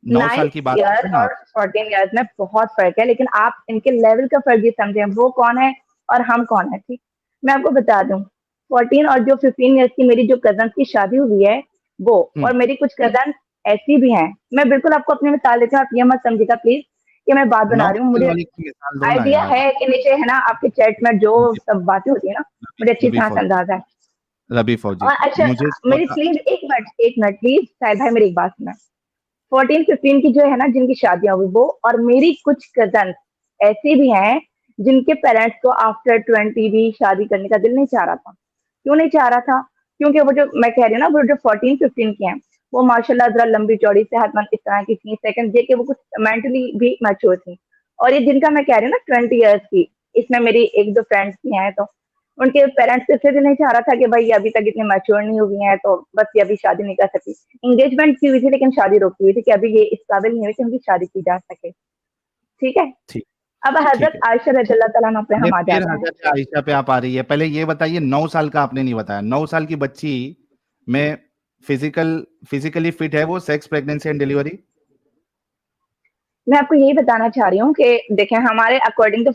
9 साल 9 की बात कर ईयर रहा हूँ ना और आप। 14 ईयर्स में बहुत फर्क है, लेकिन आप इनके लेवल का फर्क भी समझें, वो कौन है और हम कौन है, ठीक। मैं आपको बता दूं, 14 और जो 15 ईयर्स की मेरी जो कजन की शादी हुई है वो, और मेरी कुछ कजन ऐसी भी हैं, मैं बिल्कुल आपको अपनी मिसाल देती हूँ, आप ये मत समझिएगा प्लीज कि मैं बात 9 बना रही हूँ, साल मुझे वाली की मिसाल दो ना आइडिया यार। है कि नीचे है ना आपके चैट में जो रवि सब बातें होती है ना, मुझे अच्छी रवि तरह से फौजी, अंदाजा है। रवि फौजी, और अच्छा, मुझे मेरी थोड़ा प्लीज एक मिनट प्लीज साहिल भाई, मेरी एक बात सुना। 14 15 की जो है ना जिनकी शादियां हुई वो, और मेरी कुछ कजन ऐसी भी हैं जिनके पेरेंट्स को आफ्टर 20 भी शादी करने का दिल नहीं चाह रहा था। क्यों नहीं चाह रहा था? क्योंकि वो जो मैं कह रही हूँ ना, वो जो 14 15 के हैं, वो माशाल्लाह जरा लंबी चौड़ी सेहतमंद इस तरह की थी, सेकंड ये कि वो कुछ मेंटली भी मैच्योर थी। और ये जिनका मैं कह रही हूँ ना 20 ईयर्स की, इसमें मेरी एक दो फ्रेंड्स भी हैं, तो उनके पेरेंट्स से फिर नहीं चाह रहा था कि भाई ये अभी तक इतने मैच्योर नहीं हुई हैं, तो बस ये अभी शादी नहीं कर सकती। एंगेजमेंट की हुई थी लेकिन शादी रोकी हुई थी कि अभी ये इस काबिल नहीं हुई कि उनकी शादी की जा सके, ठीक है। ठीक, अब ठीक हजरत है। आयशा रज़ियल्लाहु तआला अन्हा पे ये हम आ फिर जाते हैं। हजरत आयशा पे आप आ रही है, पहले ये बताइए 9 साल का आपने नहीं बताया, 9 साल की बच्ची में फिजिकली फिट है वो, सेक्स, प्रेगनेंसी एंड डिलीवरी? मैं आपको यही बताना चाह रही हूँ कि देखें हमारे अकॉर्डिंग तो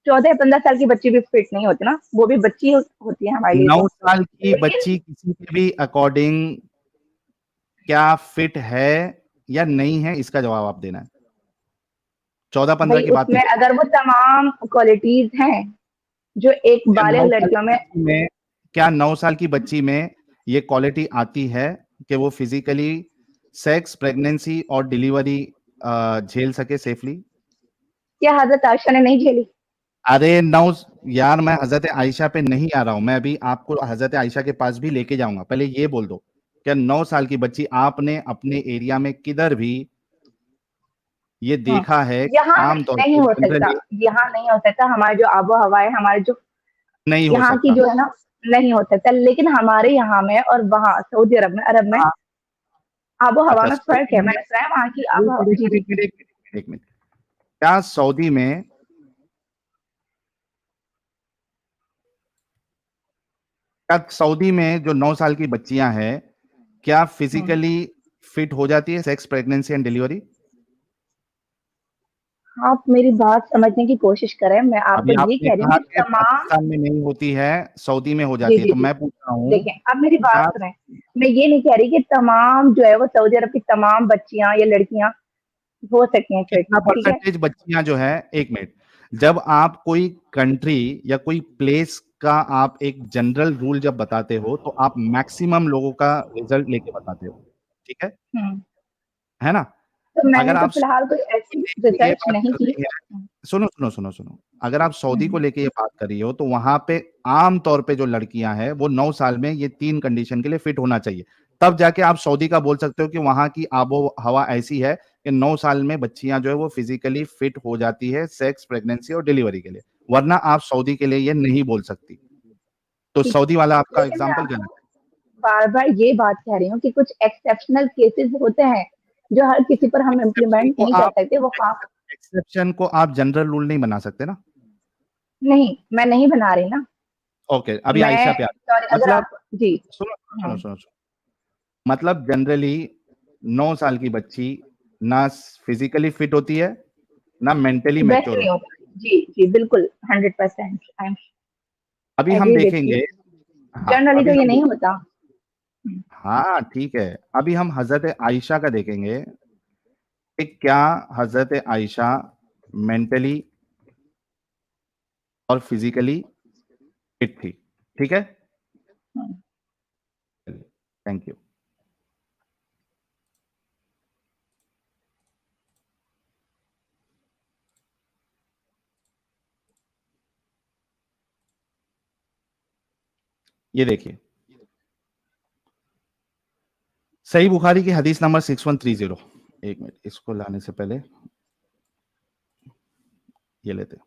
14 15 साल की बच्ची भी फिट नहीं होती ना, वो भी बच्ची होती है हमारे लिए 9 तो। साल की लेकिन बच्ची किसी के भी अकॉर्डिंग क्या फिट है या नहीं है, इसका जवाब आप देना है। 14 15 भाई की बात नहीं उसमें कर अगर वो तमाम क्वालिटीज हैं जो एक क्या बालिग 9 साल लड़कियों की में, बच्ची में, क्या 9 साल की बच्ची में ये क्वालिटी आती है कि वो फिजिकली सेक्स, प्रेगनेंसी और डिलीवरी झेल सके सेफली? क्या हजरत आयशा ने नहीं झेली? अरे नौ यार, मैं हजरत आयशा पे नहीं आ रहा हूं, मैं अभी आपको हजरत आयशा के पास भी लेके जाऊंगा। पहले ये बोल दो, क्या 9 साल की बच्ची आपने अपने एरिया में किधर भी ये हम्म, देखा है कि यहाँ आमतौर नहीं पे हो सकता, जनरली यहाँ नहीं हो सकता। हमारी जो आबो हवा है, हमारे जो नहीं हो यहाँ की सकता? जो है ना, नहीं हो सकता। लेकिन हमारे यहाँ में और वहाँ सऊदी अरब में हाँ, आबो हवा अच्छा में फर्क सऊदी है। में मैंने सुना है वहाँ की एक आबो मिनट जी एक जी। मिनट एक मिनट एक मिनट, क्या सऊदी में, क्या सऊदी में जो 9 साल की बच्चियां हैं, क्या फिजिकली फिट हो जाती है सेक्स, प्रेगनेंसी एंड डिलीवरी? आप मेरी बात समझने की कोशिश करें। मैं आपको अभी ये आपने कह रही हूँ कहा कि कि तमाम, पाकिस्तान में नहीं होती है, सऊदी में हो जी जाती है, जी तो जी, मैं पूछ रहा हूँ देखें अब मेरी बात क्या सुने। मैं ये नहीं कह रही कि तमाम जो है वो सऊदी अरब की तमाम बच्चियां या लड़कियां हो सकती हैं फिट, कितना ठीक है। परसेंटेज बच्चियां जो है, एक मिनट, जब आप कोई कंट्री या कोई प्लेस का आप एक जनरल रूल जब बताते हो तो आप मैक्सिमम लोगों का रिजल्ट लेके बताते हो, ठीक हम्म, है ना? तो मैंने अगर तो आप फिलहाल कोई सऊदी को ऐसी लेके ये रिसर्च बात नहीं कर की। रही है, सुनो सुनो सुनो सुनो, अगर आप सऊदी को हम्म, लेके ये बात कर रही हो तो वहां पे आम तौर पे जो लड़कियां हैं वो 9 साल में ये 3 कंडीशन के लिए फिट होना चाहिए, तब जाके आप सऊदी का बोल सकते हो कि वहां की आबो हवा ऐसी है कि 9 साल में बच्चियां जो है वो फिजिकली फिट हो जाती है सेक्स, प्रेगनेंसी और डिलीवरी के लिए, वरना आप सऊदी के लिए ये नहीं बोल सकती। तो ठीक। सऊदी वाला आपका लेकिन मैं एग्जाम्पल आपको गलत बार बार ये बात कह रही हूँ कि कुछ एक्सेप्शनल केसेस होते हैं जो हर किसी पर हम है। एक्सेप्शन इम्प्लीमेंट को नहीं कर आप सकते। वो खास एक्सेप्शन को आप जनरल रूल नहीं बना सकते ना। नहीं, मैं नहीं बना रही ना। ओके, अभी मैं आयशा पे सॉरी अगर मतलब, आप जी। सुनो सुनो हम्म, सुनो सुनो, मतलब जनरली 9 साल की बच्ची ना फिजिकली फिट होती है, ना मेंटली वैसे मैच्योर नहीं होती होता। जी जी बिल्कुल, 100% आई एम है। अभी हम एग्री विथ देखेंगे, यू। हाँ जनरली अभी तो ये हम नहीं देखेंगे, होता। हम्म, हाँ ठीक है, अभी हम हजरत आयशा का देखेंगे कि क्या हजरत आयशा मेंटली और फिजिकली फिट थी, ठीक है। हम्म। Thank you. ये देखिए, सही बुखारी की हदीस नंबर 6130, एक मिनट, इसको लाने से पहले ये लेते हैं।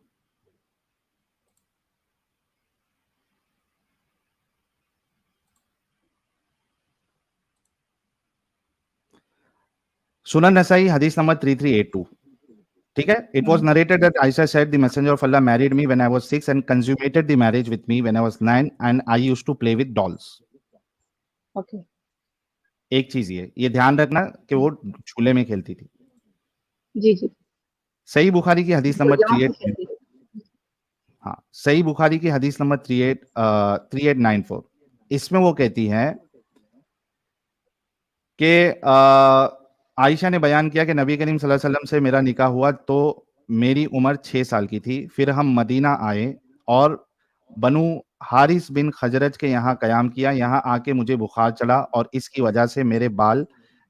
सुनन नसाई हदीस नंबर 3382, ठीक है। It was narrated that Aisha said the messenger of Allah married me when I was 6 and consummated the marriage with me when I was 9 and I used to play with dolls. Okay. एक चीज ये ध्यान रखना कि वो झूले में खेलती थी। जी जी। सही बुखारी की हदीस नंबर गुड़ियाओं से 38, खेलती थी। हाँ सही बुखारी की हदीस नंबर 3894, इसमें वो कहती है कि आयशा ने बयान किया कि नबी करीम सल्लल्लाहु अलैहि वसल्लम से मेरा निकाह हुआ तो मेरी उम्र 6 साल की थी, फिर हम मदीना आए और बनु हारिस बिन खजरज के यहाँ कयाम किया, यहाँ आके मुझे बुखार चढ़ा और इसकी वजह से मेरे बाल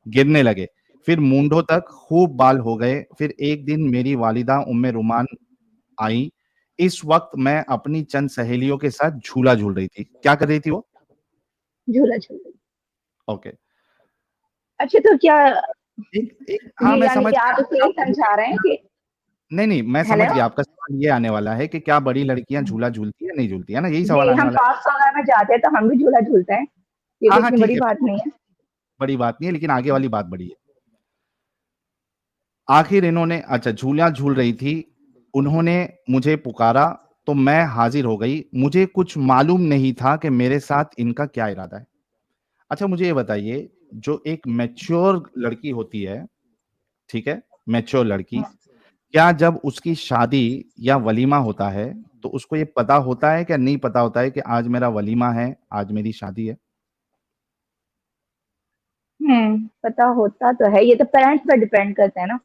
गिरने लगे, फिर मूंढों तक खूब बाल हो गए। फिर एक दिन मेरी वालिदा उम्मे रुमान आई, इस वक्त मैं अपनी चंद सहेलियों के साथ झूला झूल रही थी। क्या कर रही थी वो? झूला झूल रही। ओके, अच्छा तो क्या एक हाँ ये मैं यानी समझ कि आप गया इसे यही आपका समझा रहे हैं कि नहीं नहीं, मैं समझ हेलो। गया आपका सवाल ये आने वाला है कि क्या बड़ी लड़कियां झूला झूलती है नहीं झूलती है ना, यही सवाल जी, आने हम वाला है। पार्क वगैरह में जाते हैं तो हम भी झूला झूलते हैं। ये हाँ कोई हाँ इतनी ठीक बड़ी है, बात नहीं है। बड़ी बात नहीं है, लेकिन आगे वाली बात बड़ी है। आखिर इन्होंने, अच्छा झूला झूल रही थी, उन्होंने मुझे पुकारा तो मैं हाजिर हो गई, मुझे कुछ मालूम नहीं था कि मेरे साथ इनका क्या इरादा है। अच्छा मुझे ये बताइए, जो एक मैच्योर लड़की होती है, ठीक है, मैच्योर लड़की, क्या जब उसकी शादी या वलीमा होता है तो उसको ये पता होता है क्या नहीं पता होता है कि आज मेरा वलीमा है, आज मेरी शादी है? पता होता तो है। ये तो पेरेंट्स पर डिपेंड करता है ना।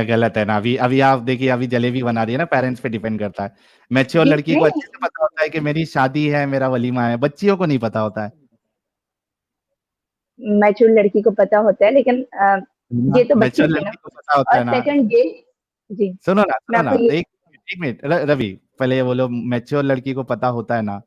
गलत है ना, अभी अभी आप देखिए, अभी जलेबी बना रही है ना, पेरेंट्स पे डिपेंड करता है। मैच्योर जी लड़की को नहीं, अच्छे से पता होता है कि मेरी शादी है, मेरा वलीमा है, बच्चियों को नहीं पता होता है। मैच्योर लड़की को पता होता है, लेकिन ये तो बच्ची मैच्योर थी ना। लड़की को पता होता और है ना। सेकंड ये, जी सुनो मैं ना आपको ये, एक एक मिनट रवि, पहले ये बोलो, मैच्योर लड़की को पता होता है ना?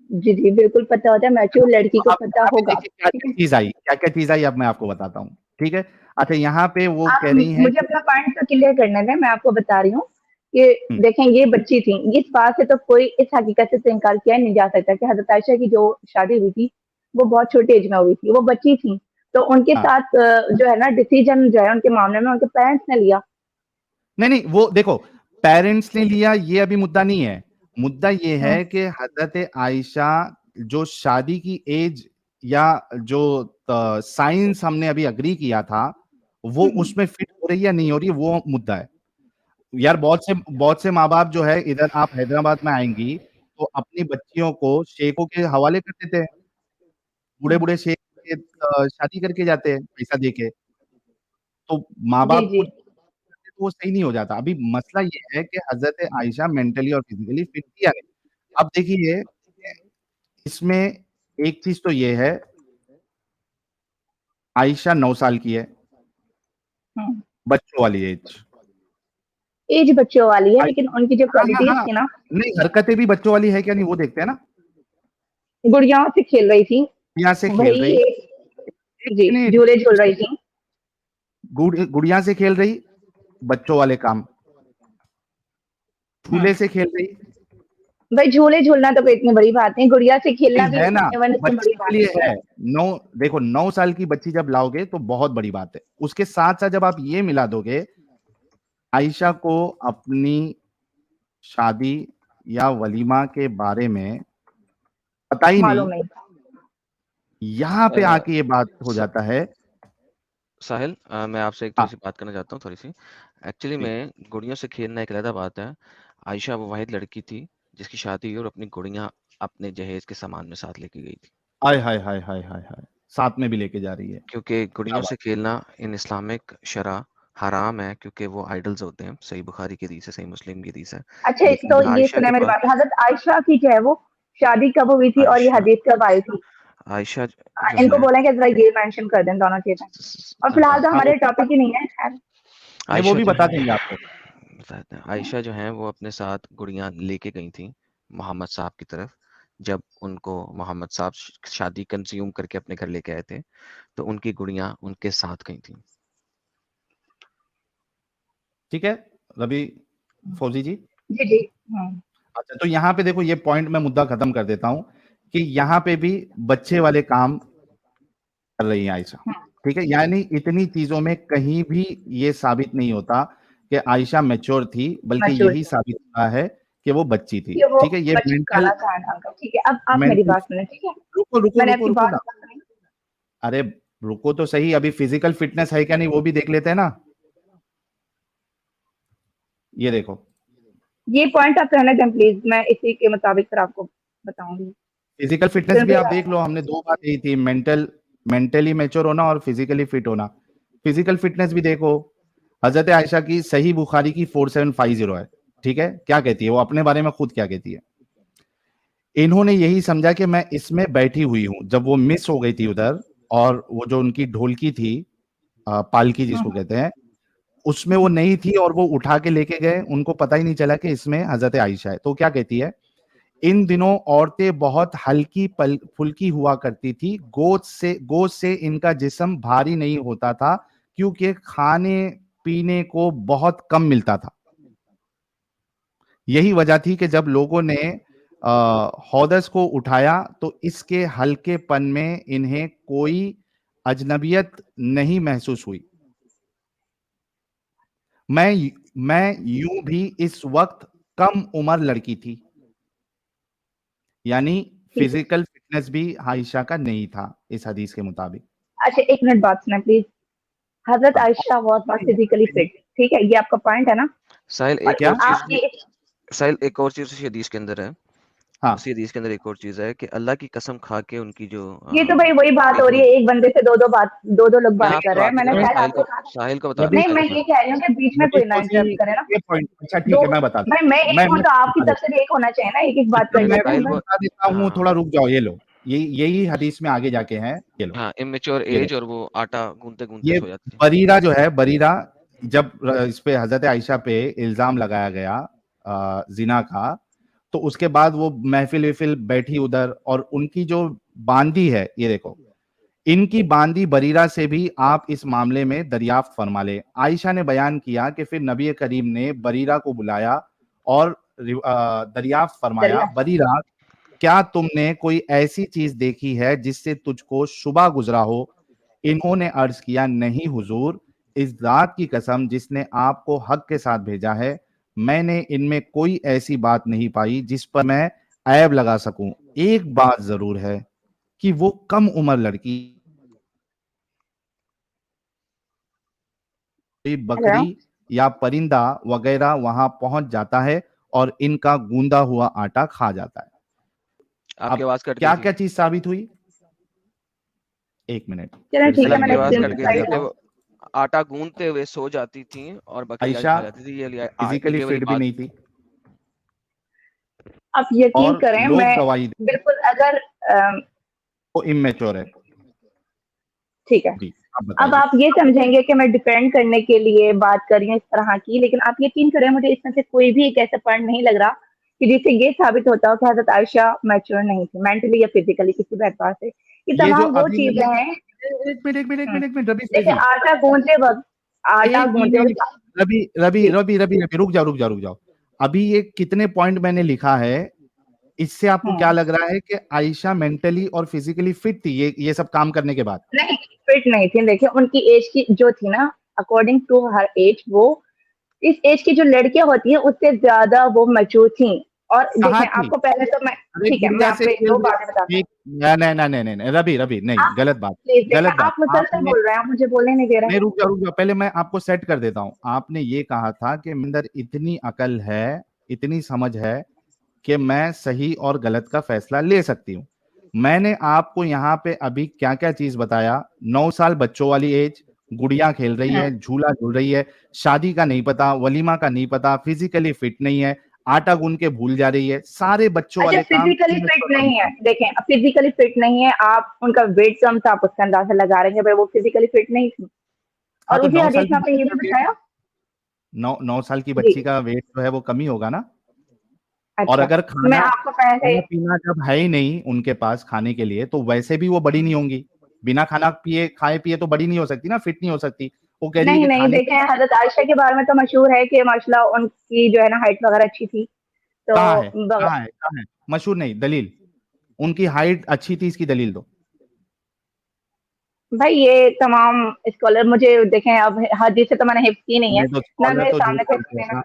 जी जी बिल्कुल पता होता है, मैच्योर लड़की को अब पता यहाँ पे होगा। देखिए क्या ठीक क्या है, चीज आई, क्या क्या चीज आई, अब मैं आपको बताता हूँ। ठीक है, अच्छा यहाँ पे वो आप कह रही है मुझे अपना पॉइंट तो क्लियर करने दें, मैं आपको बता रही हूँ कि देखें ये बच्ची थी, इस बात से तो कोई इस हकीकत से तो इनकार किया नहीं जा सकता कि हजरत आयशा की जो शादी हुई थी वो बहुत छोटी एज में हुई थी, वो बच्ची थी, तो उनके हाँ। साथ जो है ना डिसीजन जो है उनके मामले में उनके पेरेंट्स ने लिया। नहीं नहीं, वो देखो पेरेंट्स ने लिया ये अभी मुद्दा नहीं है। मुद्दा ये है कि हजरत आयशा जो शादी की एज या जो साइंस हमने अभी अग्री किया था वो उसमें फिट हो रही है या नहीं हो रही है, वो मुद्दा है यार। बहुत से माँ बाप जो है, इधर आप हैदराबाद में आएंगी तो अपनी बच्चियों को शेखों के हवाले कर देते हैं, बूढ़े बूढ़े शेख के शादी करके जाते हैं पैसा दे के। तो माँ जी बाप जी कुछ तो वो सही नहीं हो जाता। अभी मसला ये है कि हजरत आयशा मेंटली और फिजिकली फिट थी या नहीं। अब देखिए इसमें एक चीज तो ये है, आयशा 9 साल की है, बच्चों वाली एज। एज बच्चों वाली है, लेकिन उनकी जो हाँ हाँ क्वालिटीज हाँ, थी ना, नहीं हरकतें भी बच्चों वाली है क्या नहीं वो देखते हैं ना। गुड़ियाओं से खेल रही थी, गुड़िया से खेल वही रही, एक जी मिनट, झूले झूल रही थी। गुड़िया से खेल रही, बच्चों वाले काम, झूले से खेल रही, भाई झूले झूलना तो कोई इतनी बड़ी बात नहीं, गुड़िया से खेलना भी है ना, इवन इतनी बच्ची बड़ी के बात लिए नहीं है। है। नौ, देखो 9 साल की बच्ची जब लाओगे तो बहुत बड़ी बात है। उसके साथ साथ जब आप ये मिला दोगे, आयशा को अपनी शादी या वलीमा के बारे में पता ही नहीं, मालूम नहीं। यहाँ पे आके ये बात हो जाता है। साहिल, मैं आपसे एक हाँ, थोड़ी सी बात करना चाहता हूँ, थोड़ी सी। एक्चुअली जी। में गुड़ियों से खेलना एक अलग बात है। आयशा वो वाहिद लड़की थी जिसकी शादी हुई और अपनी गुड़ियां अपने जहेज के सामान में साथ लेके गई थी, हाय हाय हाय हाय हाय हाय, साथ में भी लेके जा रही है, क्योंकि क्या गुड़ियों बात। से खेलना इन इस्लामिक शरा हराम है, क्योंकि वो आइडल्स होते हैं। सही बुखारी की हदीस है, सही मुस्लिम की हदीस है। अच्छा लेकिन तो ये आयशा सुने के मेरी पास बात, हजरत आयशा की जो है वो शादी कब हुई थी और ये आयशा हदीस कब आई थी? आयशा जो इनको है बोलें कि जरा ये मेंशन कर दें दोनों चीजें। और फिलहाल तो हाँ वो हमारे टॉपिक ही नहीं है खैर। नहीं, वो आयशा भी जो बता है देंगे आपको। बताते हैं, आयशा जो है वो अपने साथ गुड़ियां लेके गई थी मोहम्मद साहब की तरफ। जब उनको मोहम्मद साहब शादी कंज्यूम करके अपने घर लेके आए थे, तो उनकी गुड़ियां उनके साथ गई थी। ठीक है रवि फौजी जी। जी जी हम्म अच्छा तो यहाँ पे देखो, ये पॉइंट मैं मुद्दा खत्म कर देता हूँ कि यहाँ पे भी बच्चे वाले काम कर रही है आयशा। ठीक है, यानी इतनी चीजों में कहीं भी ये साबित नहीं होता कि आयशा मैच्योर थी, बल्कि मशहूर यही साबित होता है कि वो बच्ची थी। कि वो ठीक है, ये बच्ची मेंटल, काला था ढंग का। ठीक है, अब आप मेरी मेंटल, बात सुने। ठीक है, रुको रुको मैंने रुको आपकी रुको बात ना, सुनी। अरे रुको तो सही, अभी फिजिकल फिटनेस है क्या नहीं वो भी देख लेते हैं ना। ये देखो, ये पॉइंट आप रहने दें प्लीज, मैं इसी के मुताबिक फिर आपको बताऊंगी फिजिकल फिटनेस भी क्योंकि आप देख लो, हमने 2 बात यही थी, मेंटली मैच्योर होना और फिजिकली फिट होना। फिजिकल फिटनेस भी देखो, हजरत आयशा की सही बुखारी की 4750 है। ठीक है, क्या कहती है वो अपने बारे में, खुद क्या कहती है, इन्होंने यही समझा कि मैं इसमें बैठी हुई हूं। जब वो मिस हो गई थी उधर, और वो जो उनकी ढोलकी थी, पालकी जिसको कहते हैं, उसमें वो नहीं थी और वो उठा के लेके गए, उनको पता ही नहीं चला कि इसमें हजरत आयशा है। तो क्या कहती है, इन दिनों औरतें बहुत हल्की फुल्की हुआ करती थी, गोद से इनका जिस्म भारी नहीं होता था, क्योंकि खाने पीने को बहुत कम मिलता था। यही वजह थी कि जब लोगों ने हौदस को उठाया तो इसके हल्केपन में इन्हें कोई अजनबियत नहीं महसूस हुई। मैं यूं भी इस वक्त कम उम्र लड़की थी। यानी ठीक है। फिजिकल फिटनेस भी आयशा का नहीं था इस हदीस के मुताबिक। अच्छा एक मिनट बात सुना प्लीज। हजरत हाँ, Ayesha was not physically fit, ठीक है, ये आपका पॉइंट है ना? साहिल, और एक क्या, और चीज भी, आपकी साहिल एक और चीज उसी हदीस के अंदर है। हाँ उसी हदीस के अंदर एक और चीज है कि अल्लाह की कसम खा के उनकी जो ये तो भाई वही बात हो रही है, एक बंदे से दो लोग मैं बात कर आपकी रहे हैं। बात नहीं कर मैंने रहा हूँ, खैर आपको कहा साहिल को बता रहा हूँ, रवि नहीं, साहिल मैं को ये कह रही हूँ कि बीच में कोई ना इंटरप्ट करे ना। ये पॉइंट, अच्छा ठीक दो है मैं बता भाई मैं एक हूँ मैं तो आपकी बता तरफ देता से भी एक होना चाहिए ना, एक एक बात कर मैं लेते हैं साहिल भाई। वो बता देता हूँ, हाँ थोड़ा रुक जाओ। ये लो, यही हदीस में आगे जाके है, ये लो, हाँ, इमेच्योर ये एज, देखो, और वो आटा गूंदते गूंदते ये सो जाती है। बरीरा जो है, बरीरा, जब इस पे हजरत आयशा पे इल्जाम लगाया गया जिना का, तो उसके बाद वो महफिल विफिल बैठी उधर, और उनकी जो बांदी है, ये देखो, इनकी बांदी बरीरा से भी आप इस मामले में दरियाफ्त फरमा ले। आयशा ने बयान किया कि फिर नबी करीम ने बरीरा को बुलाया और दरियाफ्त फरमाया, बरीरा क्या तुमने कोई ऐसी चीज देखी है जिससे तुझको शुबा गुजरा हो? इन्होंने अर्ज किया, नहीं हुजूर, इस जात की कसम जिसने आपको हक के साथ भेजा है, मैंने इनमें कोई ऐसी बात नहीं पाई जिस पर मैं ऐब लगा सकूं। एक बात जरूर है कि वो कम उम्र लड़की बकरी या परिंदा वगैरह वहां पहुंच जाता है और इनका गूंदा हुआ आटा खा जाता है। आपकी आवाज कट क्या गई थी। क्या चीज साबित हुई? एक मिनट, चलो ठीक है, आपकी मैंने आवाज स्क्रीन कट पे गई थी। स्लाइड वो आटा गूंदते हुए सो जाती थी और बकरी आके आयशा खा जाती थी। ये फिजिकली ये वाली फिट भी बात नहीं थी आप यकीन और करें, लोग मैं गवाही बिल्कुल अगर वो इमेच्योर है। ठीक है, जी, आप अब बताइए। आप ये समझेंगे कि मैं डिफेंड करने के लिए बात कर रही हूँ इस तरह की, लेकिन आप यकीन करें, मुझे इसमें से कोई भी एक ऐसा पॉइंट नहीं लग रहा कि जिससे ये साबित होता हो कि हजरत आयशा मैच्योर नहीं थी मेंटली या फिजिकली किसी भी एतबार से। ये ये जो तमाम वो अभी चीजें हैं। एक मिनट एक मिनट एक मिनट एक मिनट, रवि देखिए, जी, आटा गूंदते वक्त आटा एक गूंदते मिनट, वक्त रवि रवि जी, रवि रवि रवि रुक जाओ। अभी ये कितने पॉइंट मैंने लिखा है, इससे आपको क्या लग रहा है कि आयशा मेंटली और फिजिकली फिट थी ये सब काम करने के बाद? नहीं, फिट नहीं थी। देखिए, उनकी एज की जो थी ना, अकॉर्डिंग टू हर एज, वो इस एज की जो लड़कियां होती हैं उससे ज्यादा वो मैच्योर थी। और कहाँ देखें, थी? आपको पहले तो मैं अरे ठीक है, मैं गुड़िया से आपको एक खेल दो रही बातें बताता हूँ। एक, नहीं नहीं नहीं नहीं नहीं, रवि रवि नहीं, आप गलत बात, प्लीज देखें, गलत बात। आप मुसलसल आपने बोल रहे हैं, मुझे बोलने नहीं दे रहे नहीं, रुक जाओ, पहले मैं आपको सेट कर देता हूं। आपने ये कहा था कि मेरे अंदर इतनी अकल है, इतनी समझ है कि मैं सही और गलत का फैसला ले सकती हूँ। मैंने आपको यहाँ पे अभी क्या क्या चीज बताया। 9 साल बच्चों वाली एज, गुड़िया खेल रही हैं। है, झूला झूल रही है, शादी का नहीं पता, वलीमा का नहीं पता, फिजिकली फिट नहीं है, आटा गूंद के भूल जा रही है, सारे बच्चों अच्छा, वाले काम फिजिकली फिट नहीं है, देखें, फिजिकली फिट नहीं है, आप उनका वेट कम था, आप उसका अंदाजा लगा रहे हैं भाई वो फिजिकली फिट नहीं थी। हाँ, और तो उसी 9 साल हदीस की में आपने ये बच्ची भी का वेट, बताया। 9 साल की जी, बच्ची का वेट जो है वो कम ही होगा ना। और अच्छा, अगर मैं खाना आपको पहले खाना पीना जब है ही नहीं उनके पास खाने के लिए, तो वैसे भी वो बड़ी नहीं होंगी। बिना खाना पिए खाए पिए तो बड़ी नहीं हो सकती ना, फिट नहीं हो सकती। वो कह रही है नहीं कि नहीं, खाने देखें, हजरत आयशा के बारे में तो मशहूर है कि माशाल्लाह उनकी जो है ना हाइट वगैरह अच्छी थी। तो कहाँ है, कहाँ है? मशहूर नहीं, दलील। उनकी हाइट अच्छी थी, इसकी दलील दो। भाई, ये तमाम स्कॉलर मुझे देखें, अब हदीस से तो मैंने हिफ्ज की नहीं है मैं तो ना, स्कॉलर मेरे तो झूठ सामने बोलते कोई हैं ना। ना।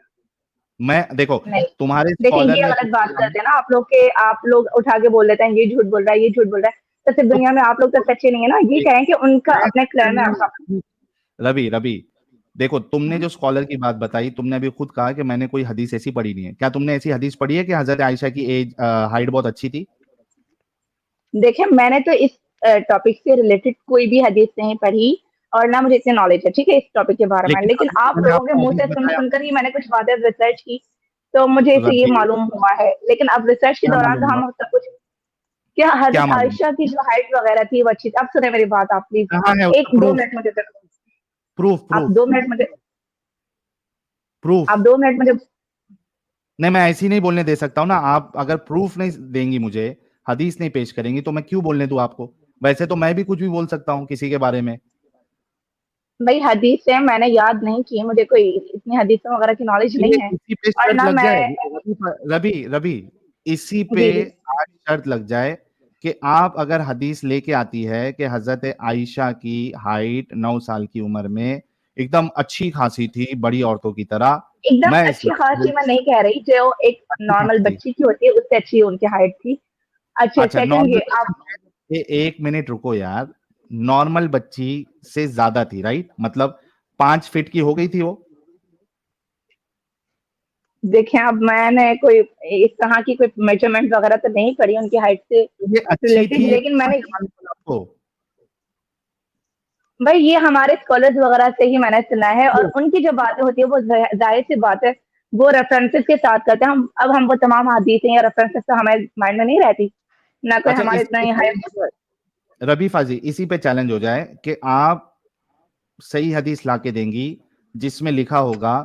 मैं देखो, नहीं, तुम्हारे देखिए, स्कॉलर ये ने गलत कुछ बात किया करते हैं ना आप लोग के, आप लोग उठा के बोल देते हैं ये झूठ बोल रहा है, ये झूठ बोल रहा है। तो सिर्फ तो दुनिया में आप लोग तो सच्चे नहीं है ना, ये कहें कि उनका अपने क्लैन में आपका। रवि रवि, देखो, तुमने जो स्कॉलर की बात बताई, तुमने अभी खुद कहा कि मैंने कोई हदीस ऐसी पढ़ी नहीं है। क्या तुमने ऐसी हदीस पढ़ी है कि हजरत आयशा की एज हाइट बहुत अच्छी थी? देखिए, मैंने तो इस टॉपिक से रिलेटेड कोई भी हदीस नहीं पढ़ी, और ना मुझे इतनी नॉलेज है, ठीक है, इस टॉपिक के बारे में। लेकिन लेकिन अभी तो आप मैंने लोगों के आपको मुंह हदीस से सुन बताया। सुनकर ही मैंने कुछ बातें रिसर्च की, तो मुझे इसे ये रवि, मालूम हुआ है। लेकिन अब रिसर्च के क्या दौरान मालूम तो हुआ? हम सब कुछ, क्या क्या हजरत मालूम? आयशा की जो हाइट वगैरह थी वो अच्छी थी। अब सुने मेरी बात, आप प्लीज कहाँ है एक उसका दो प्रूफ? मिनट मुझे दे- प्रूफ आप प्रूफ 2 मिनट मुझे प्रूफ। आप 2 मिनट मुझे नहीं, मैं ऐसे ही नहीं बोलने दे सकता हूँ ना। आप अगर प्रूफ नहीं देंगी मुझे, हदीस नहीं पेश करेंगी, तो मैं क्यों बोलने दूं आपको? वैसे तो मैं भी कुछ भी बोल सकता हूँ किसी के बारे में। भाई, हदीस से मैंने याद नहीं की, मुझे कोई इतनी हदीसों वगैरह की नॉलेज ये नहीं है। इसी पे और शर्त ना लग मैं जाए, रवि रवि, इसी पे जी जी आज शर्त लग जाए कि आप अगर हदीस लेके आती है कि हजरत आयशा की हाइट 9 साल की उम्र में एकदम अच्छी खासी थी, बड़ी औरतों की तरह। एकदम मैं इस अच्छी खासी मैं नहीं कह रही, जो एक अच्छी नॉर्मल खासी थी। बच्ची की होती है उससे अच्छी उनकी हाइट थी। अच्छा, अच्छा, सेकंड नॉर्मल ये आप बच्ची, एक मिनट रुको यार। नॉर्मल बच्ची से ज्यादा थी, राइट? मतलब 5 फीट की हो गई थी वो। देखें, अब मैंने कोई इस तरह की कोई मेजरमेंट वगैरह तो नहीं करी उनकी हाइट से ये अच्छी रिलेटेड, थी, लेकिन मैंने आपको। भाई ये हमारे स्कॉलर्स वगैरह से ही मैंने सुना है, और उनकी जो बातें होती है वो जाहिर सी बात है, वो रेफरेंसेस के साथ करते हैं। हम अब हम वो तमाम हदीसें या रेफरेंसेस तो हमारे माइंड में नहीं रहती ना, कोई अच्छा, हमारे इसी इतना पे ही हाई। चैलेंज हो जाए, रबी फाजी, इसी पे चैलेंज हो जाए कि आप सही हदीस लाके देंगी जिसमें लिखा होगा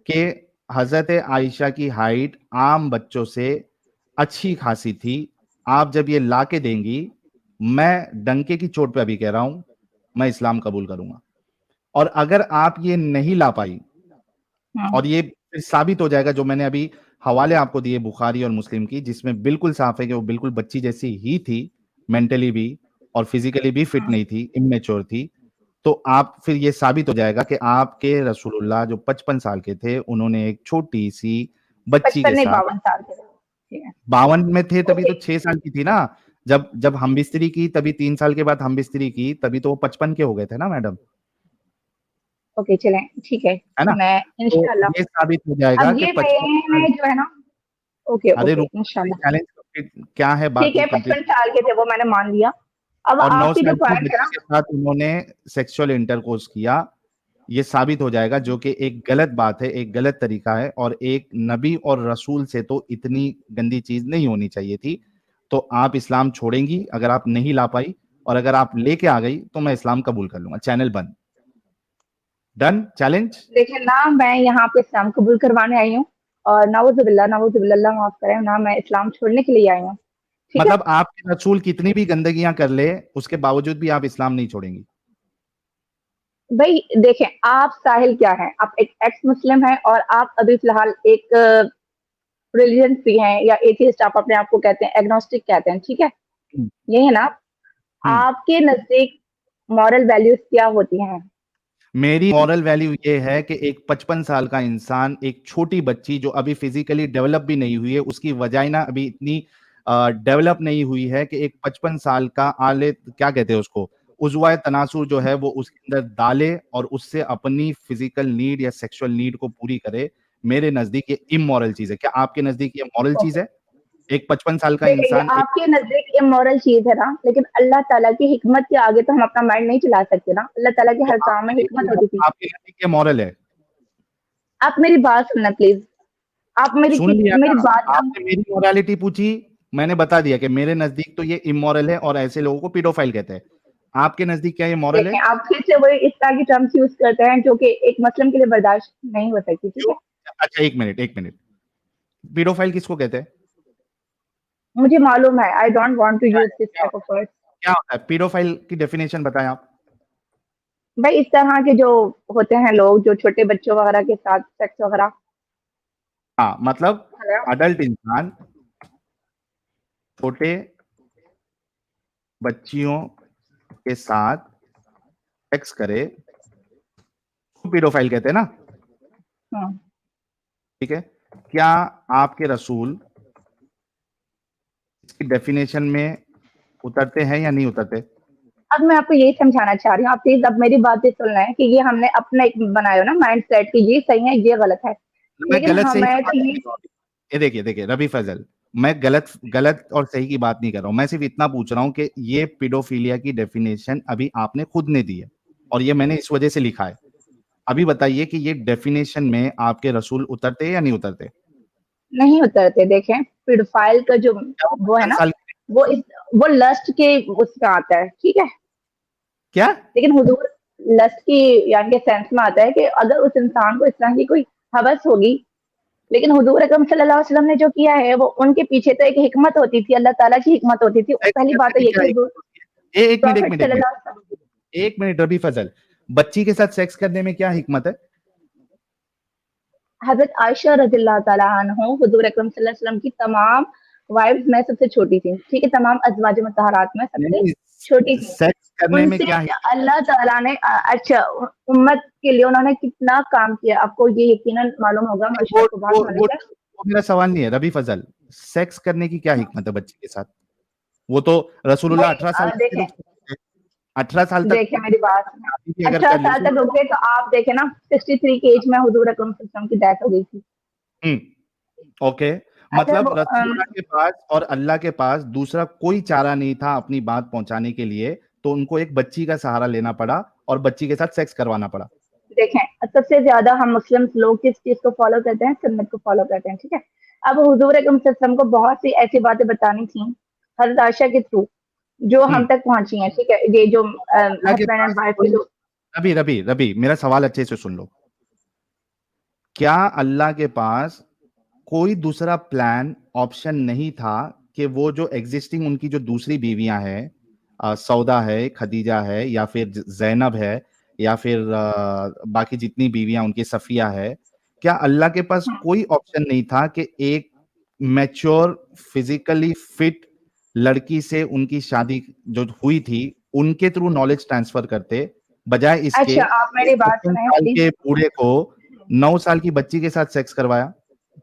कि हजरत आयशा की हाइट आम बच्चों से अच्छी खासी थी। आप जब ये ला के देंगी, मैं डंके की चोट पे अभी कह रहा हूं, मैं इस्लाम कबूल करूंगा। और अगर आप ये नहीं ला पाई, और ये फिर साबित हो जाएगा, जो मैंने अभी हवाले आपको दिए बुखारी और मुस्लिम की, जिसमें बिल्कुल साफ है कि वो बिल्कुल बच्ची जैसी ही थी, मेंटली भी और फिजिकली भी फिट नहीं थी, इमेच्योर थी। तो आप फिर ये साबित हो जाएगा कि आपके रसूलुल्लाह जो 55 साल के थे, उन्होंने एक छोटी सी बच्ची 55 के नहीं, साथ 52 साल के थे। ठीक है, 52 में थे, तभी तो ओके 6 साल की थी ना। जब हम बिस्तरी की, तभी 3 साल के बाद हम बिस्तरी की, तभी तो वो 55 के हो गए थे ना मैडम, ओके, चलें, ठीक है। है ना। मैं तो इंशाल्लाह, ये साबित हो जाएगा अब कि ये 55 साल। मैंने जो है ना, ओके अरे ओके, रुको, इंशाल्लाह, चैलेंज कंप्लीट क्या है, बात ठीक को है, कंप्लीट। 55 साल के थे वो, मैंने मान लिया। अब और 9 आपकी जो साल की पॉइंट है बच्ची ना, के साथ उन्होंने सेक्सुअल इंटरकोर्स किया, ये साबित हो जाएगा, जो कि एक गलत बात है, एक गलत तरीका है, और एक नबी और रसूल से तो इतनी गंदी चीज नहीं होनी चाहिए थी। तो आप इस्लाम छोड़ेंगी अगर आप नहीं ला पाई, और अगर आप लेके आ गई तो मैं इस्लाम कबूल कर लूंगा। चैनल बंद। Done challenge. देखिए ना, मैं यहाँ पे इस्लाम कबूल करवाने आई हूँ, और नाउजुबिल्लाह नाउजुबिल्लाह, अल्लाह माफ करें ना, मैं इस्लाम छोड़ने के लिए आई हूँ, ठीक है। मतलब आपके रसूल कितनी भी गंदगियां कर ले, उसके बावजूद भी आप इस्लाम नहीं छोड़ेंगी। भाई देखें, आप साहिल क्या है, आप एक एक्स मुस्लिम हैं, और आप अभी फिलहाल एक रिलीजन फ्री हैं, या एथियस्ट आप अपने आप को कहते हैं, एग्नोस्टिक कहते हैं, ठीक है, हम्म, ये है ना। हम्म। आपके नजदीक मॉरल वैल्यूज क्या होती हैं? मेरी मॉरल वैल्यू ये है कि एक 55 साल का इंसान, एक छोटी बच्ची जो अभी फिजिकली डेवलप भी नहीं हुई है, उसकी वजाइना अभी इतनी डेवलप नहीं हुई है कि एक 55 साल का आले, क्या कहते हैं उसको, उजवा तनासुर जो है वो उसके अंदर डाले और उससे अपनी फिजिकल नीड या सेक्सुअल नीड को पूरी करे। मेरे नजदीक ये इमोरल चीज है। क्या आपके नजदीक ये मॉरल चीज है? एक 55 साल का देखिए, ये इंसान एक, आपके नजदीक इमोरल चीज है ना, लेकिन अल्लाह ताला की हिकमत के आगे तो हम अपना माइंड नहीं चला सकते ना। अल्लाह ताला के तो हर काम में हिकमत होती थी। आपके नजदीक ये मॉरल है? आप मेरी बात सुनना प्लीज, आप सुन लिया मेरी ना, बात ना, आपने मेरी मोरालिटी पूछी, मैंने बता दिया कि मेरे नजदीक तो ये इमोरल है और ऐसे लोगों को पीडोफाइल कहते हैं। आपके नजदीक क्या ये मॉरल है? देखें, आप फिर से वही इस तरह की टर्म्स यूज करते हैं जो कि एक मुस्लिम के लिए बर्दाश्त नहीं हो सकती, ठीक क्यों? है। अच्छा, एक मिनट, एक मिनट। पीडोफाइल किसको कहते हैं? मुझे मालूम है, आई डोंट वांट टू क्या यूज है? This type of word. क्या होता है पीडोफाइल की डेफिनेशन बताएं आप। भाई इस तरह के जो होते हैं लोग, जो छोटे बच्चों वगैरह के साथ सेक्स वगैरह। हाँ, मतलब हेलो, अडल्ट इंसान छोटे बच्चियों के साथ सेक्स करे, पीडोफाइल कहते हैं ना। हाँ, ठीक है। क्या आपके रसूल इसकी डेफिनेशन में उतरते हैं या नहीं उतरते? अब मैं आपको यही समझाना चाह रही हूँ, आप प्लीज अब मेरी बातें सुन रहे हैं कि ये हमने अपना एक बनाया हो ना माइंड सेट कि ये सही है, ये गलत है, मैं लेकिन गलत सही की हमें बात तो नहीं ये, कर रहा हूँ। ये देखिए, देखिए रवि फजल, मैं गलत गलत और सही की बात नहीं कर रहा हूँ। मैं सिर्फ इतना पूछ रहा हूँ कि ये पीडोफिलिया की डेफिनेशन अभी आपने खुद ने दी है, और ये मैंने इस वजह से लिखा है। अभी बताइए कि ये डेफिनेशन में आपके रसूल उतरते हैं या नहीं उतरते? नहीं उतरते। देखें, पेडोफाइल का जो क्या वो वो है 55 ना, साल वो इस वो लस्ट के उसमें आता है, ठीक है। क्या? लेकिन हुजूर लस्ट की यानी के सेंस में आता है कि अगर उस इंसान को इस तरह की कोई हवस होगी, लेकिन हुजूर अकरम सल्लल्लाहु अलैहि वसल्लम ने जो किया है, वो उनके पीछे तो एक हिकमत होती थी, अल्लाह ताला की हिकमत होती थी। सेक्स पहली बात करने तो में ये क्या कि हुजूर हिकमत होती है? एक मिनट, एक प्रॉफिट मिनट, एक मिनट, सल्लल्लाहु अलैहि वसल्लम, एक मिनट रवि फजल, बच्ची के साथ सेक्स करने में क्या हिकमत है? हजरत आयशा रज़ियल्लाहु ताला अन्हा हुजूर अकरम सल्लल्लाहु अलैहि वसल्लम की तमाम वाइफ्स में सबसे छोटी थी, ठीक है, तमाम अज़वाज मुतहहारात में सबसे नहीं, छोटी थी। सेक्स करने में उनसे क्या हिकमत? अल्लाह ताला ने अच्छा उम्मत के लिए उन्होंने कितना काम किया, आपको ये यकीनन मालूम होगा, वो माशाअल्लाह वो सुभान वो अल्लाह। वो मेरा सवाल नहीं है रवि फजल। सेक्स करने की क्या हिकमत है बच्ची के साथ? वो तो रसूलुल्लाह भाई 18 साल तक देखें, 18 साल तक देखें मेरी बात, शादी भी अगर 18 कर ली साल तो। तक रुके तो आप देखें ना, 63 की एज में हुजूर अकरम सल्लल्लाहु अलैहि वसल्लम की डेथ हो गई थी। ओके। अच्छा मतलब वो रसूलुल्लाह के पास और अल्लाह के पास दूसरा कोई चारा नहीं था अपनी बात पहुंचाने के लिए, तो उनको एक बच्ची का सहारा लेना पड़ा और बच्ची के साथ सेक्स करवाना पड़ा। देखें, सबसे ज्यादा हम मुस्लिम लोग किस चीज को फॉलो करते हैं, सुन्नत को फॉलो करते हैं, ठीक है। अब हुजूर अकरम सल्लल्लाहु अलैहि वसल्लम को बहुत सी ऐसी बातें बतानी थी हज़रत आयशा के थ्रू, जो हम हम्म तक पहुंची हैं, ठीक है। ये जो अल्लाह के हस्बैंड पास एंड वाइफ के कोई, जो, रवि रवि रवि मेरा सवाल अच्छे से सुन लो। क्या अल्लाह के पास कोई दूसरा प्लान ऑप्शन नहीं था कि वो जो एग्जिस्टिंग उनकी जो दूसरी बीवियां हैं, सौदा है, खदीजा है, या फिर जैनब है, या फिर बाकी जितनी बीवियां उनकी, सफिया है, क्या अल्लाह के पास कोई ऑप्शन नहीं था कि एक मैच्योर फिजिकली फिट लड़की से उनकी शादी जो हुई थी उनके थ्रू नॉलेज ट्रांसफर करते, बजाय इसके अच्छा, आप मेरी बात 55 सुने साल प्लीज। के बूढ़े को 9 साल की बच्ची के साथ सेक्स करवाया?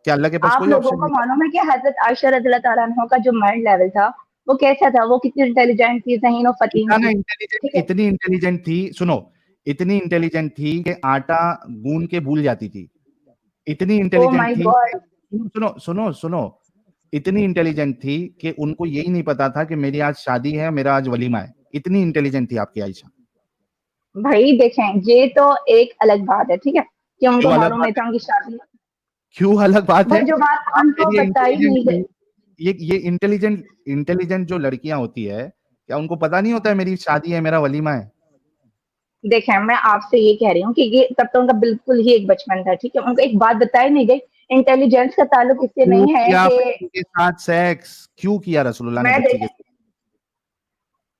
क्या अल्लाह के पास आप कोई लोगों ऑप्शन को नहीं था? मालूम है कि हजरत आयशा रज़ियल्लाहु ताला अन्हा का जो माइंड लेवल था वो कैसा था? वो कितनी इंटेलिजेंट थी, ज़हीन और फतीन ना थी, इंटेलिजेंट, ठीक है? इतनी इंटेलिजेंट थी, सुनो, इतनी इंटेलिजेंट थी कि आटा गूंद के भूल जाती थी। इतनी ओह इंटेलिजेंट माय थी, गॉड। सुनो सुनो सुनो, इतनी इंटेलिजेंट थी कि उनको यही नहीं पता था कि मेरी आज शादी है, मेरा आज वलीमा है। इतनी इंटेलिजेंट थी आपकी आयशा। भाई देखें, ये तो एक अलग बात है, ठीक है, कि उनको क्यों अलग मालूम बात नहीं है? था उनकी शादी। क्यों अलग बात है? भाई जो बात आप उनको फिर ये बताई नहीं गई। ये इंटेलिजेंट इंटेलिजेंट जो लड़कियां होती है, क्या उनको पता नहीं होता है मेरी शादी है, मेरा वलीमा है? देखें, मैं आपसे ये कह रही हूँ कि ये तब तो उनका बिल्कुल ही एक बचपन था, ठीक है, उनको एक बात बताई नहीं गई। इंटेलिजेंस का ताल्लुक इससे क्यों नहीं है किया कि बच्ची के साथ सेक्स? क्यों किया रसूलुल्लाह ने मैं बच्ची देख के साथ?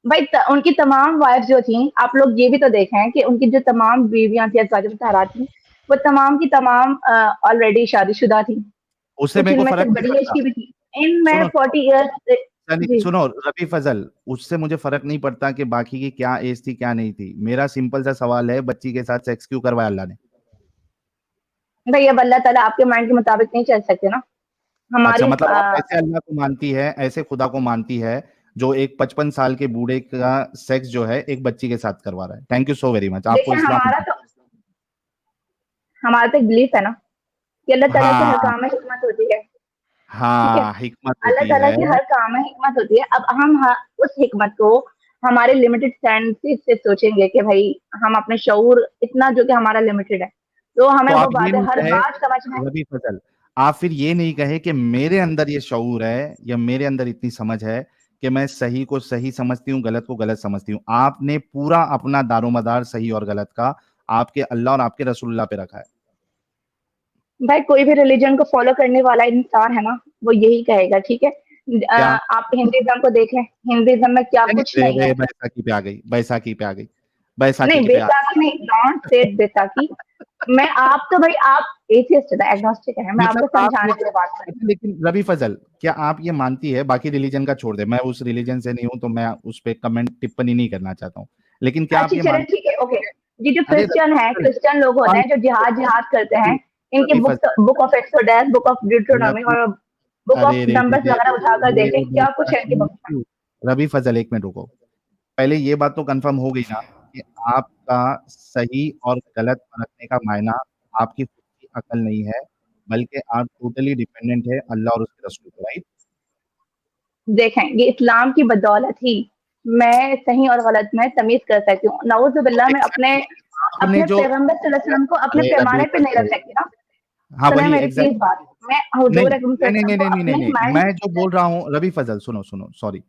भाई उनकी तमाम वाइफ जो थी, आप लोग ये भी तो देखें कि उनकी जो तमाम बीवियां थी, अज़वाजुल मुतहहारात थी, वो तमाम की तमाम ऑलरेडी शादीशुदा थी। उससे कुछ मेरे को इनमें से फर्क नहीं बड़ी एज पड़ता। की भी थी। इनमें सुनो 40 ईयर्स। जी। सुनो रबी फजल, उससे मुझे फर्क नहीं पड़ता कि बाकी की क्या एज थी क्या नहीं थी। मेरा सिंपल सा सवाल है, बच्ची के साथ सेक्स क्यों करवाया अल्लाह ने? भाई अब अल्लाह ताला आपके माइंड के मुताबिक नहीं चल सकते ना। अच्छा, हमारी मतलब आप ऐसे अल्लाह को मानती है, ऐसे खुदा को मानती है जो एक 55 साल के बूढ़े का सेक्स जो है एक बच्ची के साथ करवा रहा है। Thank you so very much, आपको देखिए, इस्लाम। हमारा तो एक बिलीफ है ना कि अल्लाह ताला के हर हाँ काम में हिकमत होती है, ठीक है? हाँ, हिकमत अल्लाह होती ताला है। की हर काम में हिकमत होती है। अब हम उस हिकमत को हमारे लिमिटेड सेंसेस से सोचेंगे कि भाई हम अपने शऊर इतना जो कि हमारा लिमिटेड है, तो हमें तो वो आप ये बात है नहीं हर कहे बात समझ में। रबी फजल, आप फिर ये नहीं कहे कि मेरे अंदर ये शऊर है या मेरे अंदर इतनी समझ है कि मैं सही को सही समझती हूँ, गलत को गलत समझती हूँ। आपने पूरा अपना दारोमदार सही और गलत का आपके अल्लाह और आपके रसूलुल्लाह पे रखा है। भाई कोई भी रिलीजन को फॉलो करने वाला इंसान है ना, वो यही कहेगा, ठीक है? क्या? आप हिंदुइज्म को देख लें, हिंदुइज्म में क्या नहीं कुछ नहीं, नहीं है। बैसाखी पे आ गई, बैसाखी पे आ गई, बैसाखी नहीं, की पे आ बैसाखी नहीं, डोंट से बैसाखी। मैं आप तो भाई आप एथियस्ट है, एग्नोस्टिक है, मैं मतलब आपको आपने, समझाने के लिए बात कर रही हूँ। लेकिन रवि फजल, क्या आप ये मानती है, बाकी रिलीजन का छोड़ दे, मैं उस रिलीजन से नहीं हूं तो मैं उस पे कमेंट टिप्पणी नहीं करना चाहता हूँ, लेकिन क्या आप अच्छी ये चले, मानती ठीक है, ओके। ये जो हैं? अरे क्रिश्चियन है, रवि क्रिश्चियन लोग होते फजल, हैं जो जिहाद जिहाद करते हैं, इनके रवि बुक फजल, book of Exodus, book of Deuteronomy रवि, और बुक अरे ऑफ रे रे नंबर्स रे वगैरह उठाकर रे देखें रे, क्या कुछ है इनकी बुक में। रवि फजल, एक मिनट रुको। पहले ये बात तो कंफर्म हो गई ना कि आपका सही और गलत परखने का मायना आपकी खुद की अकल नहीं है, बल्कि आप टोटली डिपेंडेंट है अल्लाह और उसके रसूल पे, राइट? देखें, ये इस्लाम की बदौलत ही मैं सही और गलत में तमीज कर सकती हूँ। नाउज़ तो बिल्लाह, मैं अपने एग्जैक्टली आपने अपने जो, पैगंबर सल्लल्लाहु अलैहि वसल्लम को अपने अरे रबी पैमाने पे नहीं रख फजल, सकती ना। हाँ सुने वही मेरी प्लीज एग्जैक्टली, बात। मैं नहीं हुजूर अकरम नहीं नहीं सल्लल्लाहु अलैहि वसल्लम नहीं को नहीं नहीं अपने नहीं, माइंड। मैं जो बोल रहा हूँ रबी फजल, सुनो सुनो, सॉरी,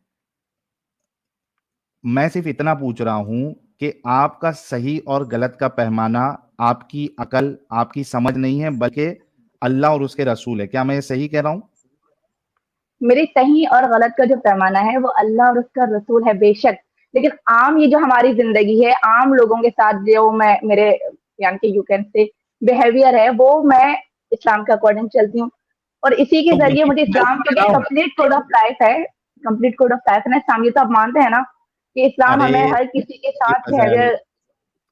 मैं सिर्फ इतना पूछ रहा हूं कि आपका सही और गलत का पैमाना आपकी अकल, आपकी समझ नहीं है, बल्कि अल्लाह और उसके रसूल है। क्या मैं ये सही कह रहा हूं? मेरे सही और गलत का जो पैमाना है वो अल्लाह और उसका रसूल है, बेशक। लेकिन आम ये जो हमारी जिंदगी है, आम लोगों के साथ जो मैं मेरे यानी कि यू कैन से बिहेवियर है, वो मैं इस्लाम के अकॉर्डिंग चलती हूँ। और इसी के तो जरिए वही मुझे तो मैं इस्लाम, कह क्योंकि रहा हूं। कंप्लीट कोड ऑफ लाइफ है, कंप्लीट कोड ऑफ लाइफ है ना इस्लाम। ये तो आप मानते हैं ना कि इस्लाम अरे हमें हर किसी के रबी साथ फजल, बिहेवियर।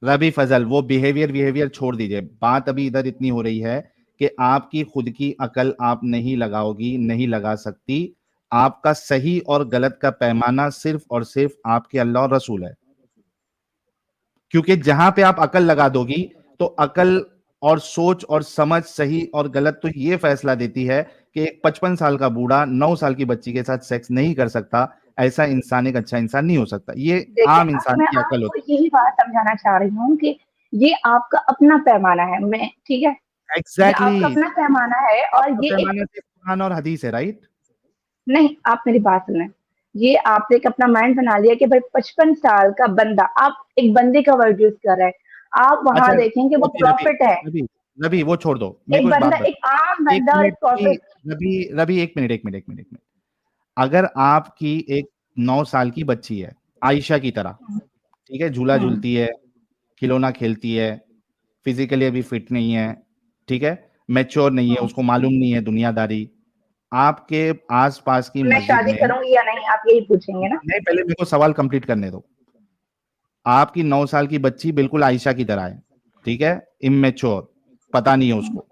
रबी फजल, वो बिहेवियर बिहेवियर छोड़ दीजिए, बात अभी इधर इतनी हो रही है कि आपकी खुद की अकल आप नहीं लगाओगी, नहीं लगा सकती। आपका सही और गलत का पैमाना सिर्फ और सिर्फ आपके अल्लाह और रसूल है। क्योंकि जहां पे आप अकल लगा दोगी, तो अकल और सोच और समझ, सही और गलत, तो ये फैसला देती है कि एक 55 साल का बूढ़ा 9 साल की बच्ची के साथ सेक्स नहीं कर सकता। ऐसा इंसान एक अच्छा इंसान नहीं हो सकता। ये देखिए, आम अब इंसान मैं की अकल आपको होती यही बात समझाना चाह रही हूँ कि ये आपका अपना पैमाना है, मैं, ठीक है? है। ये एग्जैक्टली आपका exactly, अपना पैमाना है और आपका ये एक। पैमाना सिर्फ कुरान और हदीस है, राइट? नहीं, आप मेरी बात सुनें। ये आपने एक अपना माइंड बना लिया कि भाई 55 साल का बंदा, आप एक बंदे का वर्ड यूज कर रहे हैं। आप वहां अच्छा, देखें कि वो ओके रबी, प्रॉफिट है। रबी रवि वो छोड़ दो, मेरे एक को एक बात बंदा, बता। एक आम एक बंदा और एक मिनट की प्रॉफिट। रवि एक मिनट। अगर आपकी एक 9 साल की बच्ची है आयशा की तरह, ठीक है, झूला झूलती है, खिलौना खेलती है, फिजिकली अभी फिट नहीं है, ठीक है, मैच्योर नहीं है, उसको मालूम नहीं है दुनियादारी, आपके आसपास की मैं मस्जिद शादी में, करूंगी या नहीं, आप यही पूछेंगे ना? नहीं पहले मेरे को सवाल कंप्लीट करने दो। आपकी 9 साल की बच्ची बिल्कुल आयशा की तरह है, ठीक है, इमेच्योर, पता नहीं है उसको,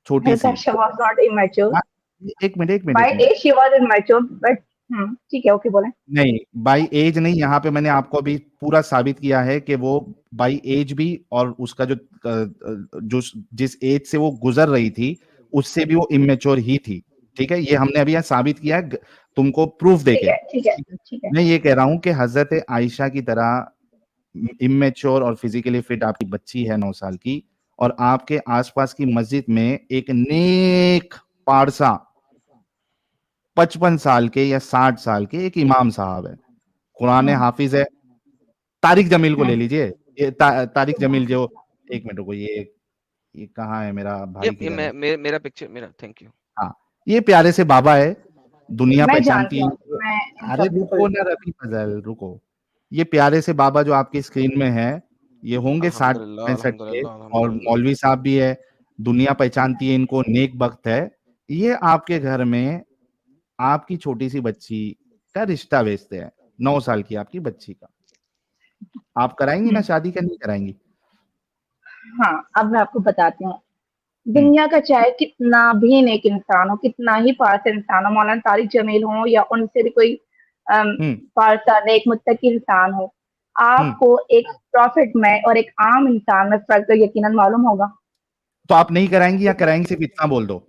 छोटी सी। Natasha was not immature. हाँ, एक minute By age she was immature, but ठीक है, ओके बोलें। नहीं, बाई एज नहीं, यहाँ पे मैंने आपको अभी पूरा साबित किया है कि वो बाई एज भी, और उसका जो जिस एज से वो गुजर रही थी उससे भी वो इमेच्योर ही थी, ठीक है, ये हमने अभी यहाँ साबित किया है तुमको प्रूफ ठीक देके। है, ठीक है, ठीक है। मैं ये कह रहा हूँ कि हजरत आयशा की तरह इमेच्योर और फिजिकली फिट आपकी बच्ची है 9 साल की, और आपके आसपास की मस्जिद में एक नेक पारसा 55 साल के या 60 साल के एक इमाम साहब है, कुरान हाफिज है। तारिक जमील को ले लीजिए, ये तारिक जमील जो, एक मिनट को, ये कहाँ है मेरा भाई, ये किधर है? मेरा पिक्चर, मेरा, थैंक यू। हाँ, ये प्यारे से बाबा है, दुनिया मैं पहचानती जानती है हूँ, इनको। मैं अरे इनका रुको ना रफी फजल, रुको। ये प्यारे से बाबा जो आपकी स्क्रीन में है, ये होंगे 60 अल्हम्दुलिल्लाह, 65 के, अल्हम्दुलिल्लाह, और अल्हम्दुलिल्लाह। मौलवी साहब भी है, दुनिया पहचानती है इनको, नेक वक्त है। ये आपके घर में आपकी छोटी सी बच्ची का रिश्ता बेचते हैं, 9 साल की आपकी बच्ची का। आप कराएंगी ना शादी, का नहीं कराएंगी? हाँ, अब मैं आपको बताती हूँ। दुनिया का चाहे कितना भी नेक इंसान हो, कितना ही पास इंसान हो, मौलाना तारिक जमील हो या उनसे भी कोई पारसा नेक मुत्तकी इंसान हो, आपको एक प्रॉफिट में और एक आम इंसान में फर्क तो यकीनन मालूम होगा। तो आप नहीं कराएंगी या कराएंगी, सिर्फ इतना बोल दो।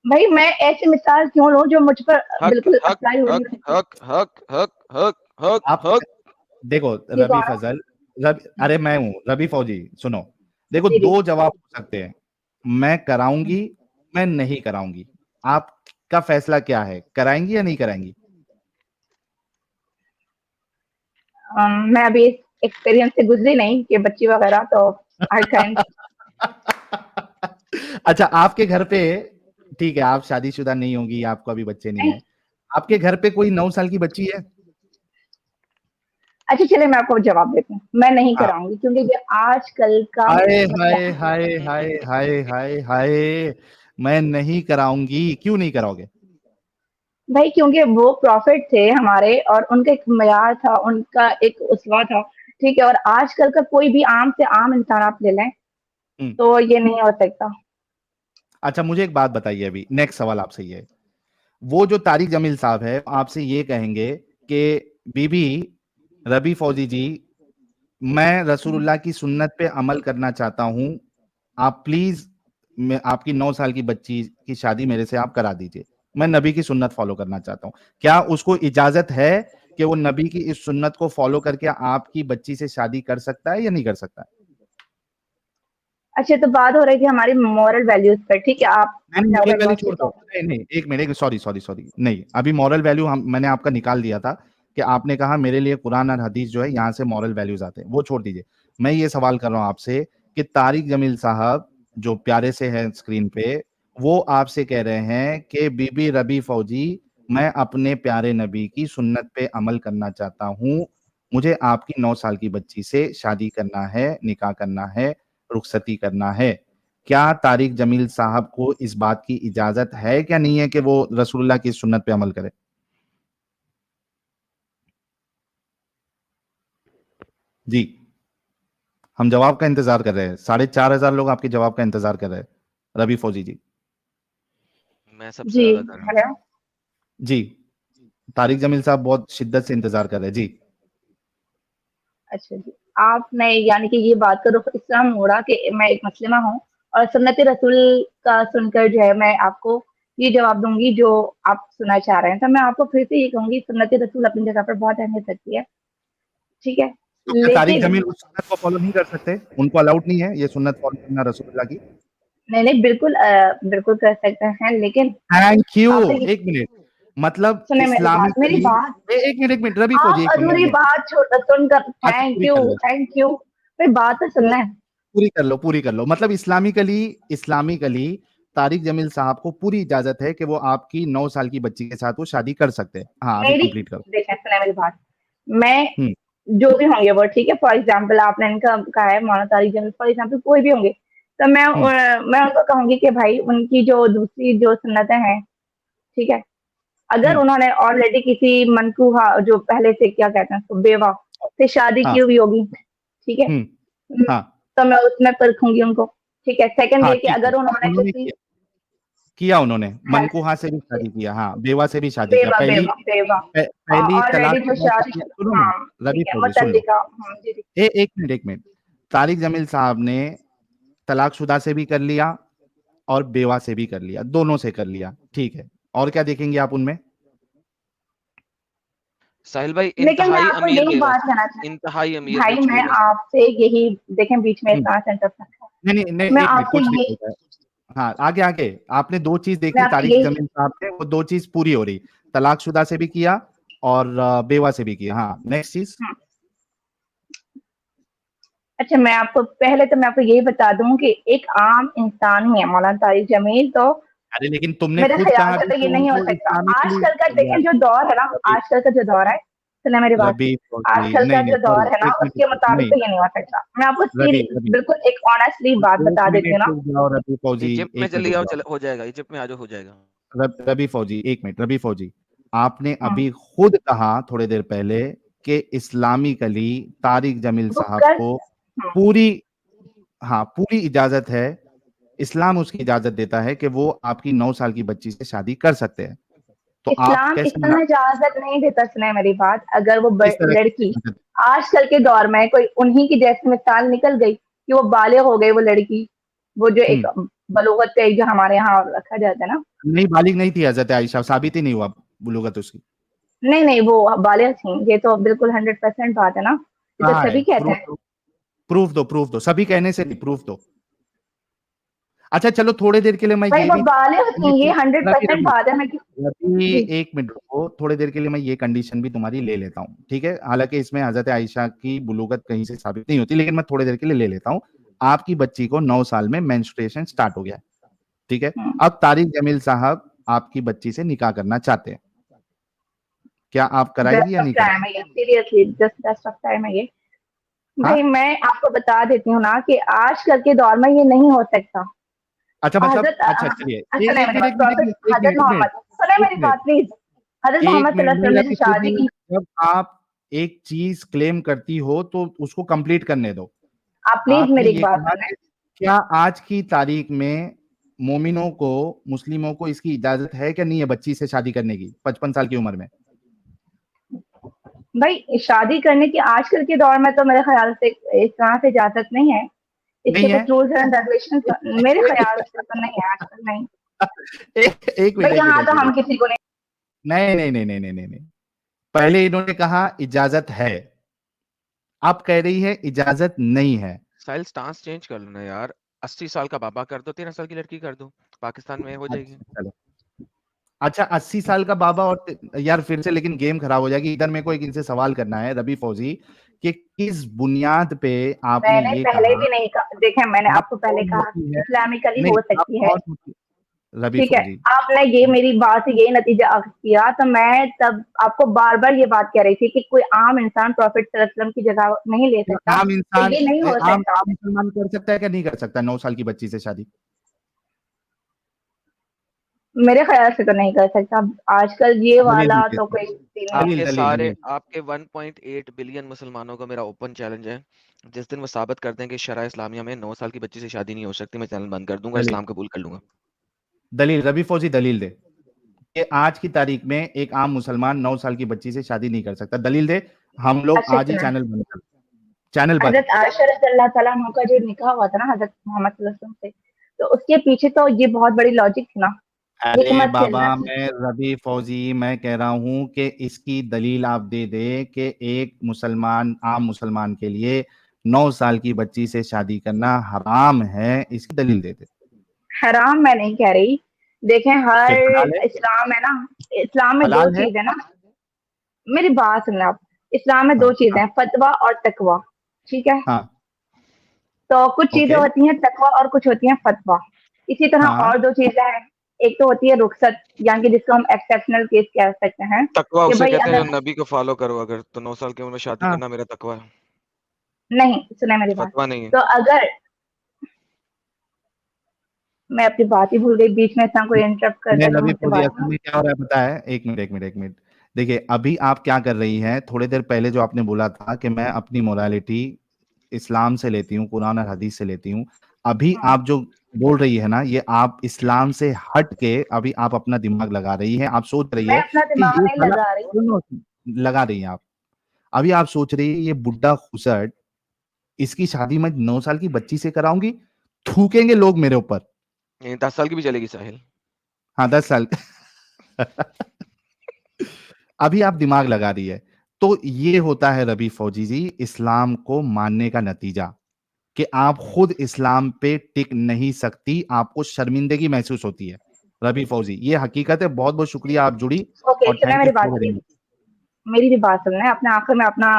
भाई मैं ऐसी मिसाल क्यों लूं जो मुझ पर हक बिल्कुल हक अप्लाई हो रही हक है? हक हक हक हक हक आप हक देखो ये रबी कौन है? फजल, अरे मैं हूँ रबी फौजी, सुनो, देखो जी, जी। दो जवाब हो सकते हैं, मैं कराऊंगी, मैं नहीं कराऊंगी, आपका फैसला क्या है, कराएंगी या नहीं कराएंगी? मैं अभी इस एक्सपीरियंस से गुजरी नहीं कि बच्ची वगैरह, तो आई कैन। अच्छा, आपके घर पे, ठीक है, आप शादीशुदा नहीं होंगी, आपको अभी बच्चे नहीं है, आपके घर पे कोई 9 साल की बच्ची है? अच्छा चलिए मैं आपको जवाब देती हूँ, मैं नहीं हाँ। कराऊंगी क्योंकि ये आजकल का हाय मसला हाय है। हाय हाय हाय हाय हाय, मैं नहीं कराऊंगी, क्यों नहीं कराओगे? भाई क्योंकि वो प्रॉफिट थे हमारे, और उनका एक मयार था, उनका एक उसवा था, ठीक है, और आजकल का कोई भी आम से आम इंसान आप ले लें तो ये नहीं हो सकता। अच्छा मुझे एक बात बताइए, अभी नेक्स्ट सवाल आपसे ये है, वो जो तारिक जमील साहब है आपसे ये कहेंगे कि बीबी रबी फौजी जी, मैं रसूलुल्लाह की सुन्नत पे अमल करना चाहता हूं, आप प्लीज, मैं आपकी 9 साल की बच्ची की शादी मेरे से आप करा दीजिए, मैं नबी की सुन्नत फॉलो करना चाहता हूं, क्या उसको इजाजत है कि वो नबी की इस सुन्नत को फॉलो करके आपकी बच्ची से शादी कर सकता है या नहीं कर सकता है? अच्छा तो बात हो रही थी हमारी मॉरल वैल्यूज पर, ठीक है, आप मॉरल वैल्यू छोड़ दो, नहीं एक मिनट, सॉरी, नहीं, अभी मॉरल वैल्यू मैंने आपका निकाल दिया था कि आपने कहा मेरे लिए कुरान और हदीस जो है यहाँ से मॉरल वैल्यूज आते हैं, वो छोड़ दीजिए। मैं ये सवाल कर रहा हूँ आपसे कि तारिक जमील साहब जो प्यारे से हैं स्क्रीन पे, वो आपसे कह रहे हैं कि बीबी रबी फौजी, मैं अपने प्यारे नबी की सुन्नत पे अमल करना चाहता हूँ, मुझे आपकी 9 साल की बच्ची से शादी करना है, निकाह करना है, रुखसती करना है। क्या तारिक जमील साहब को इस बात की इजाजत है क्या नहीं है कि वो रसूलुल्लाह की सुन्नत पे अमल करे? जी, हम जवाब का इंतजार कर रहे हैं, 4,500 लोग आपके जवाब का इंतजार कर रहे हैं, रबी फौजी जी। मैं सबसे जी, ज्यादा कर रहा हूँ। जी, तारिक जमील साहब बहुत शिद्दत से इंतजार कर रहे हैं जी। अच्छा जी, आपने यानी कि ये बात का रुख इस्लाम मोड़ा कि मैं एक मुस्लिमा हूँ और सुन्नत रसूल का सुनकर जो है मैं आपको ये जवाब दूंगी जो आप सुनना चाह रहे हैं। तो मैं आपको फिर से ये कहूंगी, सुन्नत रसूल अपनी जगह पर बहुत अहमियत रखती है, ठीक है, तो क्या तारिक लेकिन जमील उस सुन्नत को फॉलो नहीं कर सकते? उनको अलाउड नहीं है ये सुन्नत फॉलो करना रसूलुल्लाह की? नहीं बिल्कुल बिल्कुल कर सकते हैं, लेकिन थैंक यू, आप एक मिनट, मतलब सुने इस्लामी मेरी बात, एक मिनट रबी फौजी, आप एक अधूरी मिनट, बात सुनकर बात थैंक पूरी यू कर लो। थैंक यू, फिर बात तो सुनना है। पूरी कर लो। मतलब इस्लामिकली तारिक जमील साहब को पूरी इजाजत है कि वो आपकी 9 साल की बच्ची के साथ वो शादी कर सकते हैं। हाँ, अभी मेरी कंप्लीट करो। देखें, सुना मेरी बात। मैं हम्म जो भी होंगे वो ठीक है, फॉर एग्जाम्पल आपने इनका कहा है मौलाना तारिक जमील, फॉर एग्जाम्पल कोई भी होंगे, तो हम्म मैं उनको कहूंगी कि भाई उनकी जो दूसरी जो सुन्नतें हैं, ठीक है, अगर हम्म उन्होंने ऑलरेडी किसी मनकूहा, जो पहले से क्या कहते हैं उसको, बेवा से शादी की हाँ हुई होगी, ठीक है, हम्म हाँ तो मैं उसमें परखूंगी उनको। ठीक है, सेकंड हाँ ये कि ठीक है। अगर उन्होंने उन्होंने किसी किया उन्होंने हेल्थ, मनकूहा से भी शादी किया, हाँ, बेवा से भी शादी किया। बेवा बेवा बेवा पहली ऑलरेडी जो तलाकशुदा शादी, शादी, सुनो ना हाँ रवि ठीक है, फौजी, सुन लो। मुतल्लिका, जी जी। एक मिनट। तारिक जमील साहब ने तलाकशुदा से भी कर लिया और बेवा से भी कर लिया, दोनों से कर लिया, ठीक है। और क्या देखेंगे आप उनमें? साहिल भाई लेकिन मैं इंतहाई आपको अमीर यही बेवा बात से, कहना चाहती इंतहाई हूँ, अमीर भाई रिच मैं बेवा से। आपसे यही, देखें बीच में हम्म, इतना सेंटर रखा, नहीं, मैं एक मिनट, आपसे कुछ नहीं ये होता है। हाँ, आगे आगे आपने 2 चीज मैं देखी आपसे तारिक यही जमील साहब से, वो 2 चीज पूरी हो रही। तलाकशुदा से भी किया और बेवा से भी किया। हाँ, नेक्स्ट चीज। हूँ। अच्छा, मैं आपको पहले तो मैं आपको यही बता दूं कि एक आम इंसान ही है मौलाना तारिक जमील, तो अरे लेकिन तुमने मेरे खुद ख्याल कहा से भी तो ये कि नहीं हो उनको सकता। इस्लामिकली। आजकल का देखें यार, जो दौर है ना, रवि आजकल का जो दौर है, सुना मेरी बात, रवि फौजी, आजकल का नहीं जो सॉरी, दौर है ना, एक मिनट उसके मुताबिक नहीं, तो ये नहीं हो सकता। मैं आपको रवि रवि बिल्कुल एक ऑनेस्टली बात एक बता देती हूँ मिनट ना। रुक जाओ रवि फौजी, इजिप्ट में एक मिनट चले रुक आओ, जाओ। हो जाएगा, इजिप्ट में आ जाओ, हो जाएगा। रवि फौजी, एक मिनट। रवि फौजी, आपने हम्म, अभी खुद कहा थोड़ी देर पहले कि इस्लामिकली तारिक जमील वो साहब कर, को पूरी, हाँ, पूरी इजाजत है। इस्लाम उसकी इजाजत देता है कि वो आपकी 9 साल की बच्ची से शादी कर सकते हैं। तो आप इस्लाम कैसे इस्लाम इजाजत नहीं देता, सुने मेरी बात। अगर वो किस तरह लड़की की? आजकल के दौर में कोई उन्हीं की जैसी मिसाल निकल गई कि वो बालिग हो गई, वो लड़की, वो जो एक हम्म बलूगत का एक जो हमारे यहाँ रखा जाता है ना, नहीं, बालिग नहीं थी हजरत आयशा, साबित ही नहीं हुआ बुलूगत उसकी। नहीं नहीं वो बालिग थी, ये तो बिल्कुल 100% बात है ना, ये तो कहाँ है? सभी कहते प्रूफ हैं। दो, प्रूफ दो, सभी कहने से नहीं, प्रूफ दो। अच्छा चलो, थोड़ी देर के लिए मैं भाई ये वो भी, बालिग थी, ये रवि 100% रवि बात है। मैं रवि जी, एक मिनट रुको, थोड़ी देर के लिए मैं ये कंडीशन भी तुम्हारी ले लेता हूँ, ठीक है? हालांकि इसमें हजरत आयशा की बुलूगत कहीं से साबित नहीं होती, लेकिन मैं थोड़ी देर के लिए ले लेता हूँ। आपकी बच्ची को 9 साल में मेंस्ट्रुएशन स्टार्ट हो गया है, ठीक है? हम्म, अब तारिक जमील साहब आपकी बच्ची से निकाह करना चाहते हैं, क्या आप कराएंगी बेस्ट या ऑफ नहीं टाइम कराएंगी? है ये, seriously just best of time है ये। हाँ, भाई मैं आपको बता देती हूँ ना कि आजकल के दौर में ये नहीं हो सकता। अच्छा मतलब, हजरत अच्छा चलिए, सुने मेरी बात, एक प्रॉफिट मिनट, एक हजरत मिनट, एक मिनट, मोहम्मद, सुने एक मेरी मिनट, बात प्लीज। हजरत एक मोहम्मद मिनट सल्लल्लाहु नहीं अलैहि वसल्लम ने रवि जो शादी फौजी, की, जब आप एक चीज क्लेम करती हो तो उसको कंप्लीट करने दो। आप प्लीज आपने मेरी एक ये बात कहा सुने। कि क्या आज की तारीख में मोमिनों को, मुस्लिमों को इसकी इजाजत है क्या नहीं है बच्ची से शादी करने की 55 साल की उम्र में? भाई शादी करने की आजकल के दौर में तो मेरे ख्याल से इस तरह से इजाजत नहीं है, इसके नहीं है? कुछ रूल्स एंड रेगुलेशन मेरे ख्याल से तो नहीं है आजकल, नहीं। एक मिनट, भाई एक मिनट, यहाँ एक तो मिनट। हम किसी को नहीं, नहीं नहीं नहीं नहीं नहीं नहीं नहीं, पहले इन्होंने कहा इजाजत है, आप कह रही है इजाजत नहीं है। साहिल स्टांस चेंज कर लो ना यार, 80 साल का बाबा कर दो, 13 साल की लड़की कर दो, पाकिस्तान में हो जाएगी। अच्छा चलो, अच्छा 80 साल का बाबा और यार फिर से लेकिन गेम खराब हो जाएगी। इधर मेरे को एक इनसे सवाल करना है रवि फौजी, कि किस बुनियाद पे आपने मैंने ये पहले कहा? भी नहीं कहा, देखें मैंने आप आपको पहले कौन कहा होती है? इस्लामिकली नहीं, हो आप सकती है, कौन होती? रवि ठीक है। फौजी, आपने ये मेरी बात से यही नतीजा अख्ज़ किया, तो मैं तब आपको बार बार ये बात कह रही थी कि कोई आम इंसान प्रॉफिट सल्लल्लाहु अलैहि वसल्लम की जगह नहीं ले क्या सकता, आम तो इंसान, ये नहीं हो आम सकता। आम मुसलमान कर सकता है क्या नहीं कर सकता 9 साल की बच्ची से शादी? मेरे ख्याल से तो नहीं कर सकता आजकल ये दलील वाला दीजिए, तो कोई सीन नहीं है। दलील। आपके 1.8 बिलियन मुसलमानों का मेरा ओपन चैलेंज है, जिस दिन वो साबित कर दें कि शरा इस्लामिया में 9 साल की बच्ची से शादी नहीं हो सकती, मैं चैनल बंद कर दूंगा, दलील इस्लाम कबूल कर लूंगा। दलील रवि फौजी, दलील दे कि आज की तारीख में एक आम मुसलमान 9 साल की बच्ची से शादी नहीं कर सकता, दलील दे। हम लोग अच्छा आज ही सुना, चैनल बंद कर, चैनल बंद। हजरत आयशा रज़ियल्लाहु तआला अन्हा का जो निकाह हुआ था ना हजरत मोहम्मद सल्लल्लाहु अलैहि वसल्लम से, तो उसके पीछे तो ये बहुत बड़ी लॉजिक थी ना, अरे हिकमत थी बाबा, अल्लाह की। मैं रवि फौजी मैं कह रहा हूं कि इसकी दलील आप दे दे कि एक मुसलमान, आम मुसलमान के लिए 9 साल की बच्ची से शादी करना हराम है, इसकी दलील दे दे। हराम मैं नहीं कह रही, देखें फिर हलाल हर है? इस्लाम है ना, इस्लाम में दो हलाल है? चीज है ना, मेरी बात सुनना आप, इस्लाम में दो हाँ चीजें हाँ हैं, फतवा और तकवा, ठीक है। हाँ तो कुछ चीजें ओके होती हैं तकवा और कुछ होती हैं फतवा। इसी तरह हाँ और दो चीजें हैं, एक तो होती है रुखसत, यानी कि जिसको हम एक्सेप्शनल केस कह सकते हैं तकवा कि उसे भाई कहते हैं अगर जो नबी को फॉलो करो। अगर तो 9 साल की उम्र में शादी हाँ करना मेरा तकवा है, नहीं, सुने मेरी बात। फतवा नहीं है। तो अगर मैं अपनी बात ही भूल गई, बीच में इतना कोई इंटरप्ट कर नहीं दिया तो रवि मुझसे फौजी, बात असल में क्या हो रहा है पता है, एक मिनट। देखिए अभी आप क्या कर रही हैं, थोड़ी देर पहले जो आपने बोला था कि मैं अपनी मोरालिटी इस्लाम से लेती हूँ, कुरान और हदीस से लेती हूँ। अभी हाँ, आप जो बोल रही है ना, ये आप इस्लाम से हट के अभी आप अपना दिमाग लगा रही हैं। आप सोच रही मैं है अपना कि दिमाग ये नहीं साला, लगा रही। सुनो, लगा रही हैं आप। अभी आप सोच रही है ये बुड्ढा खुसट, इसकी शादी मैं 9 साल की बच्ची से कराऊंगी, थूकेंगे लोग मेरे ऊपर। ये 10 साल की भी चलेगी साहिल। हाँ 10 साल अभी आप दिमाग लगा रही है। तो ये होता है रवि फौजी जी, इस्लाम को मानने का नतीजा, कि आप खुद इस्लाम पे टिक नहीं सकती, आपको शर्मिंदगी महसूस होती है। रवि फौजी, ये हकीकत है। बहुत बहुत शुक्रिया आप जुड़ी, ओके, और सुना थैंक यू मेरी बात, सो वेरी मच। मेरी भी बात सुनना है। आपने आखिर में अपना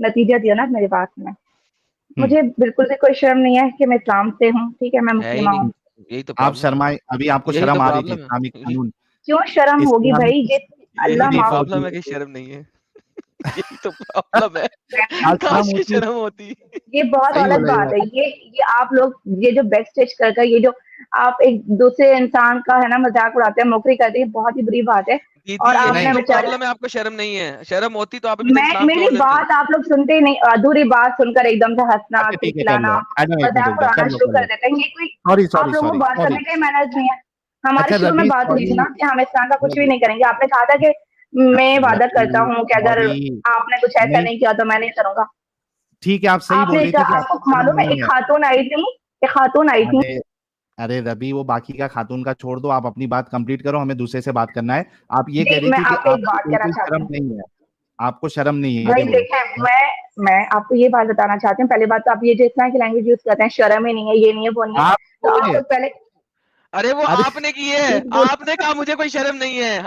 नतीजा दिया ना मेरी बात में। हम्म, मुझे बिल्कुल भी कोई शर्म नहीं है कि मैं इस्लाम से हूँ, ठीक है, मैं है ही मुस्लिमा नहीं, हूँ। यही तो आप प्रॉब्लम है, शर्माए, अभी आपको यही तो शर्म आ रही थी, प्रॉब्लम इस्लामिक है। कानून, क्यों शर्म होगी इस्लामिक, भाई, ये यही अल्लाह तो रवि माफ। फौजी प्रॉब्लम है कि शर्म नहीं है। यही तो प्रॉब्लम है। आज शर्म काश की होती, शर्म होती। ये बहुत सही गलत बोला बात यार। है। ये आप लोग ये जो बैक स्टेज कर ये जो आप एक दूसरे इंसान का है ना मजाक उड़ाते हैं, नौकरी करते हैं, बहुत ही बुरी बात है। दीदी और यही आपने नहीं तो बेचारे, प्रॉब्लम है, आपको शर्म नहीं है। शर्म होती तो आप अभी तक मैं इस्लाम मेरी छोड़ देती। बात आप लोग सुनते ही नहीं, अधूरी बात सुनकर एकदम से हंसना, अच्छा ठीक है, कर खिलखिलाना, लो। आई नो, एक मिनट रुक मजाक जाओ, उड़ाना शुरू कर कर लो। देते हैं। ये कोई सॉरी आप सॉरी लोगों को सॉरी बात करने सॉरी। का मैनर्स नहीं है। हमारे अच्छा शुरू में रवि बात हुई थी सॉरी, ना कि हम इस्लाम का कुछ भी रवि नहीं करेंगे। आपने कहा था कि मैं वादा करता रवि हूँ कि अगर सॉरी, आपने कुछ ऐसा नहीं नहीं किया तो मैं नहीं करूंगा। ठीक है, आप सही बोल आपने रही थी कि आपको आपको शर्म मालूम है, नहीं एक है। खातून आई थी, एक खातून आई थी। अरे अरे रवि, वो बाकी का खातून का छोड़ दो, आप अपनी बात कंप्लीट करो, हमें दूसरे से बात करना है। आप ये कह जी, रही मैं थी कि आपसे एक आपको बात कहना बिल्कुल चाहती शर्म हूँ। नहीं है, आपको शर्म नहीं है, भाई ये बोलो। देखें, मैं आपको ये बात बताना चाहती हूँ। पहली बात तो आप ये जो इस तरह की लैंग्वेज यूज करते हैं, शर्म ही नहीं है, ये नहीं है, वो नहीं है। तो आप आपने, लोग पहले, अरे वो अरे आपने की है, ठीक बोल, आपने कहा मुझे कोई शर्म नहीं है।